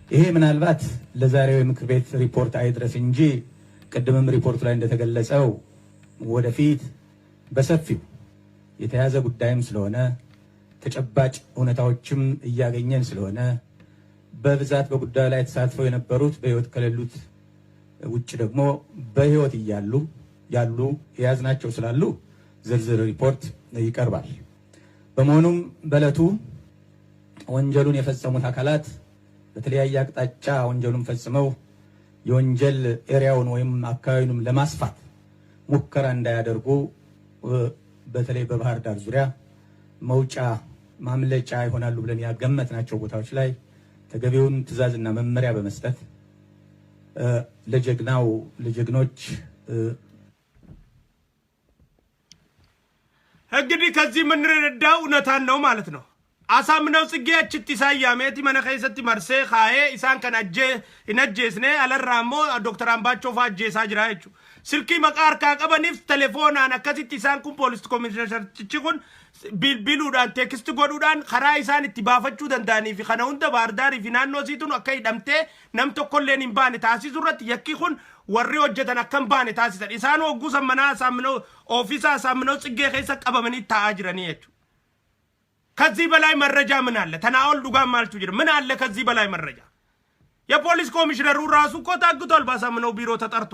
ይሄ ምናልባት ለዛሬው የምክር ቤት ሪፖርት አይድረስ እንጂ ቀደምም ሪፖርቱ ላይ እንደተገለጸው ወደፊት በሰፊው የተያዘ ጉዳይም ስለሆነ ተጨባጭ እውነታዎችም እያገኘን ስለሆነ በብዛት በጉዳዩ ላይ ተሳትፈው የነበሩት በህይወት ከሌሉት ውጭ ደግሞ በህይወት ያሉ የያዝናቸው ስላሉ ዝርዝር ሪፖርት ይቀርባል። በመሆኑም በለቱ ወንጀሉን የፈጸሙት አካላት በተለያየ አቅጣጫ ወንጀሉን ፈጽመው የወንጀል ኤሪያውን ወይም አካባቢውን ለማስፋት ሙከራ እንዳያደርጉ በተለይ በባህር ዳር ዙሪያ መውጫ ማምለጫ ይሆናሉ ብለን ያገመትናቸው ቦታዎች ላይ ተገቢውን ትዕዛዝና መመሪያ በመስጠት ለጀግኖች እንግዲህ ከዚህ የምንረዳው እውነታን ነው ማለት ነው። አሳምነው ጽጌ አችቲ ሳያሜቲ መነከይሰቲ መርሴ ካዬ ኢሳን ከናጀ ኢነጀስኔ አለራሞ ዶክተር አምባቸው ፋጀሳ ጅራይቹ ስልኪ መቃር ካቀበኒፍ ቴሌፎናን አከሲቲ ኢሳን ኩን ፖሊስ ኮሚሽነር ችኩን ቢልቢሉዳን ቴክስት ጎዱዳን ከራ ኢሳን ኢትባፈቹ ደንዳኒ ፊ ከነውንተ ባርዳሪ ፊናኖ ሲቱን አከይ ደምቴ ነምቶ ኮሌን ኢምባኒ ታሲዙረት የኪኹን ወሪ ወጀተን አከም ባኒ ታሲሰን ኢሳን ወጉ ሰመና አሳምነው ኦፊሳ አሳምነው ጽጌ ከይሰ ቀበመኒ ታአጅረኒ የቹ ከዚህ በላይ መረጃ ምን አለ? ተናኦል ዱጋም ማልቹ ጅር ምን አለ ከዚህ በላይ መረጃ? የፖሊስ ኮሚሽነሩ ራሱ እኮ ታግቷል። ባሳምነው ቢሮ ተጠርቶ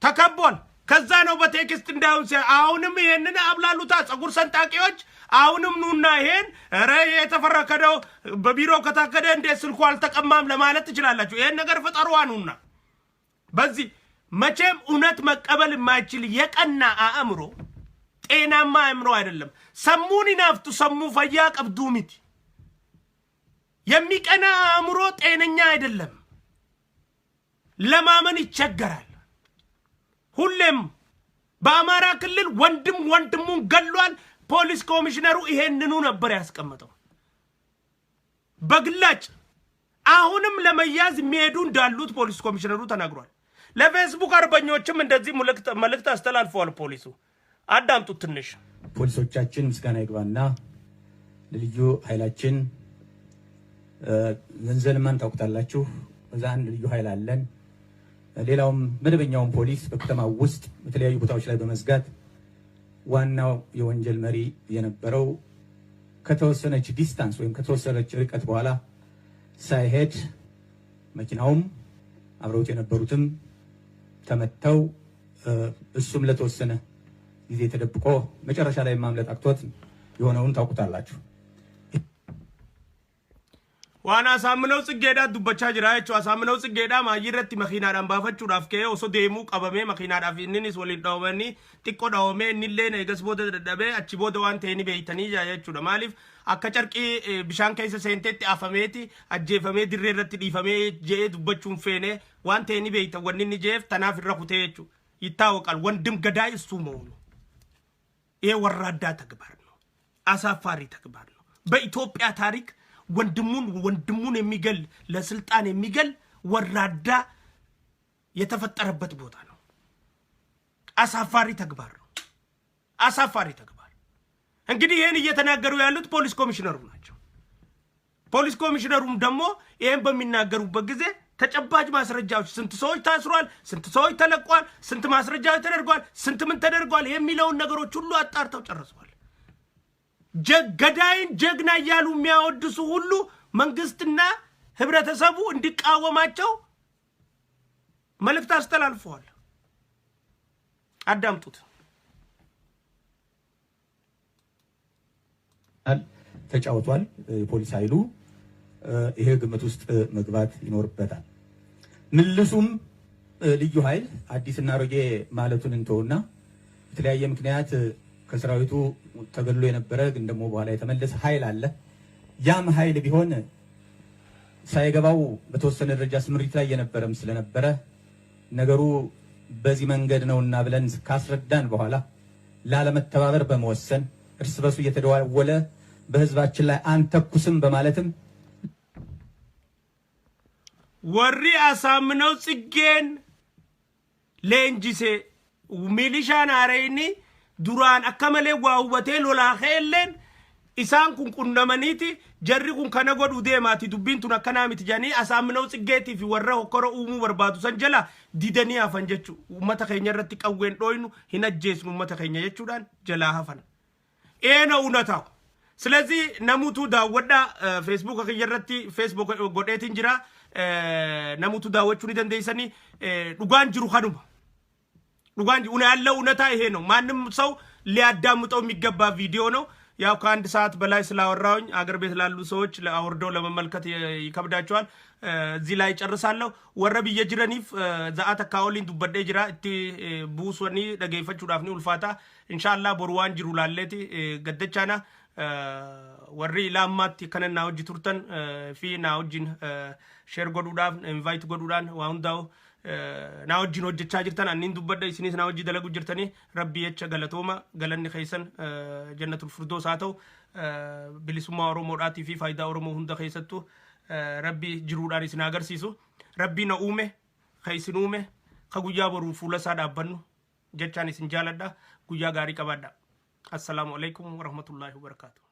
ተከቧል። ከዛ ነው በቴክስት እንዳውን አሁንም ይሄንን አብላሉታ ጸጉር ሰንጣቂዎች አሁንም ኑና ይሄን ረ የተፈረከደው በቢሮ ከታከደ እንደ ስልኩ አልተቀማም ለማለት ትችላላችሁ። ይሄን ነገር ፈጠሩዋኑና በዚህ መቼም እውነት መቀበል የማይችል የቀና አእምሮ ጤናማ አእምሮ አይደለም። ሰሙን ይናፍቱ ሰሙ ፈያ ቀብዱሚት የሚቀና አእምሮ ጤነኛ አይደለም። ለማመን ይቸገራል። ሁሌም በአማራ ክልል ወንድሙን ገሏል። ፖሊስ ኮሚሽነሩ ይሄንኑ ነበር ያስቀመጠው በግላጭ። አሁንም ለመያዝ የሚሄዱ እንዳሉት ፖሊስ ኮሚሽነሩ ተናግሯል። ለፌስቡክ አርበኞችም እንደዚህ መልእክት አስተላልፈዋል ፖሊሱ። አዳምጡት ትንሽ። ፖሊሶቻችን ምስጋና ይግባና ለልዩ ኃይላችን ዘንዘልማን ታውቁታላችሁ። እዛ አንድ ልዩ ኃይል አለን። ሌላውም መደበኛውን ፖሊስ በከተማው ውስጥ በተለያዩ ቦታዎች ላይ በመዝጋት ዋናው የወንጀል መሪ የነበረው ከተወሰነች ዲስታንስ ወይም ከተወሰነች ርቀት በኋላ ሳይሄድ መኪናውም አብረውት የነበሩትም ተመተው እሱም ለተወሰነ ጊዜ ተደብቆ መጨረሻ ላይ ማምለጥ አቅቶት የሆነውን ታውቁታላችሁ። ዋና አሳምነው ጽጌዳ ዱበቻ ጅራይቹ አሳምነው ጽጌዳ ማይረት መኪናዳን ባፈቹዳፍ ከ ኦሶ ደሙ ቀበሜ መኪናዳፍ እንኒስ ወሊን ዳወመኒ ጥቆ ዳወሜ እንሌ ነገስ ቦደ ደደበ አቺ ቦደ ዋን ተኒ በይተኒ ያያቹ ደማሊፍ አከ ጨርቂ ቢሻን ከይሰ ሴንቴት አፈሜቲ አጄፈሜ ድሬረት ዲፈሜ ጄ ዱበቹን ፌኔ ዋን ተኒ በይተ ወንኒ ጄፍ ተናፍ ረኩቴቹ ይታወቃል። ወንድም ገዳይ እሱ መሆኑ ይሄ ወራዳ ተግባር ነው። አሳፋሪ ተግባር ነው። በኢትዮጵያ ታሪክ ወንድሙን የሚገል ለስልጣን የሚገል ወራዳ የተፈጠረበት ቦታ ነው። አሳፋሪ ተግባር ነው። አሳፋሪ ተግባር። እንግዲህ ይሄን እየተናገሩ ያሉት ፖሊስ ኮሚሽነሩ ናቸው። ፖሊስ ኮሚሽነሩም ደግሞ ይሄን በሚናገሩበት ጊዜ ተጨባጭ ማስረጃዎች ስንት ሰዎች ታስሯል፣ ስንት ሰዎች ተለቋል፣ ስንት ማስረጃዎች ተደርጓል፣ ስንት ምን ተደርጓል የሚለውን ነገሮች ሁሉ አጣርተው ጨርሰዋል። ገዳይን ጀግና እያሉ የሚያወድሱ ሁሉ መንግስትና ህብረተሰቡ እንዲቃወማቸው መልእክት አስተላልፈዋል። አዳምጡት። ተጫውቷል የፖሊስ ኃይሉ። ይሄ ግምት ውስጥ መግባት ይኖርበታል። ምልሱም ልዩ ኃይል አዲስና አሮጌ ማለቱን እንተውና በተለያየ ምክንያት ከሰራዊቱ ተገድሎ የነበረ ግን ደግሞ በኋላ የተመለሰ ኃይል አለ። ያም ኃይል ቢሆን ሳይገባው በተወሰነ ደረጃ ስምሪት ላይ የነበረም ስለነበረ ነገሩ በዚህ መንገድ ነውና ብለን ካስረዳን በኋላ ላለመተባበር በመወሰን እርስ በርሱ እየተደዋወለ በህዝባችን ላይ አንተኩስም በማለትም ወሪ አሳምነው ጽጌን ሌንጂሴ ሚሊሻን አሬኒ ዱራን አከመሌ ዋውበቴ ሎላ ኸለን ኢሳን ኩን ቁንደመኒቲ ጀሪ ኩን ከነጎዱ ዴማቲ ዱቢንቱን አከናሚት ጃኒ አሳምነው ጽጌቲ ፊ ወረ ሆከሮ ኡሙ በርባቱ ሰንጀላ ዲደኒ አፈንጀቹ ኡመተ ኸኘረት ቀዌን ዶይኑ ሂነጀስኑ ኡመተ ኸኘ የቹዳን ጀላ ሀፈን ኤነ ኡነታው። ስለዚህ ነሙቱ ዳወዳ ፌስቡክ ከየረቲ ፌስቡክ ጎዴቲን ጅራ ነሙቱ ዳወቹን ደንደይሰኒ ዱጋን ጅሩ ኸኑማ ዱጋን ኡና ያለው ኡነታ ይሄ ነው። ማንም ሰው ሊያዳምጠው የሚገባ ቪዲዮ ነው። ያው ከአንድ ሰዓት በላይ ስላወራውኝ አገር ቤት ላሉ ሰዎች ለአውርደው ለመመልከት ይከብዳቸዋል። እዚህ ላይ ጨርሳለሁ። ወረብየ ጅረኒፍ ዛአተ ካውሊን ዱበደ ጅራ እቲ ቡስወኒ ደገይፈቹዳፍኒ ኡልፋታ ኢንሻአላህ ቦርዋን ጅሩ ላለቲ ገደቻና ወሪ ላማት ከነና ወጅ ቱርተን ፊ ናውጂን ሼር ጎዱዳፍ ኢንቫይት ጎዱዳን ዋውንዳው ናውጂን ወጅቻ ጅርተን አኒን ዱበደ ሲኒስ ናውጂ ደለጉ ጅርተኒ ረቢ የቸ ገለቶማ ገለኒ ኸይሰን ጀነቱል ፍርዶስ አተው ቢሊሱማ ኦሮሞ ዳቲ ፊ ፋይዳ ኦሮሞ ሁንደ ኸይሰቱ ረቢ ጅሩዳን ሲናገር ሲሱ ረቢ ነኡሜ ኸይስኑሜ ከጉያ ቦሩ ፉለሳ ዳበኑ ጀቻኒ ሲንጃለዳ ጉያ ጋሪ ቀባዳ። السلام عليكم ورحمة الله وبركاته.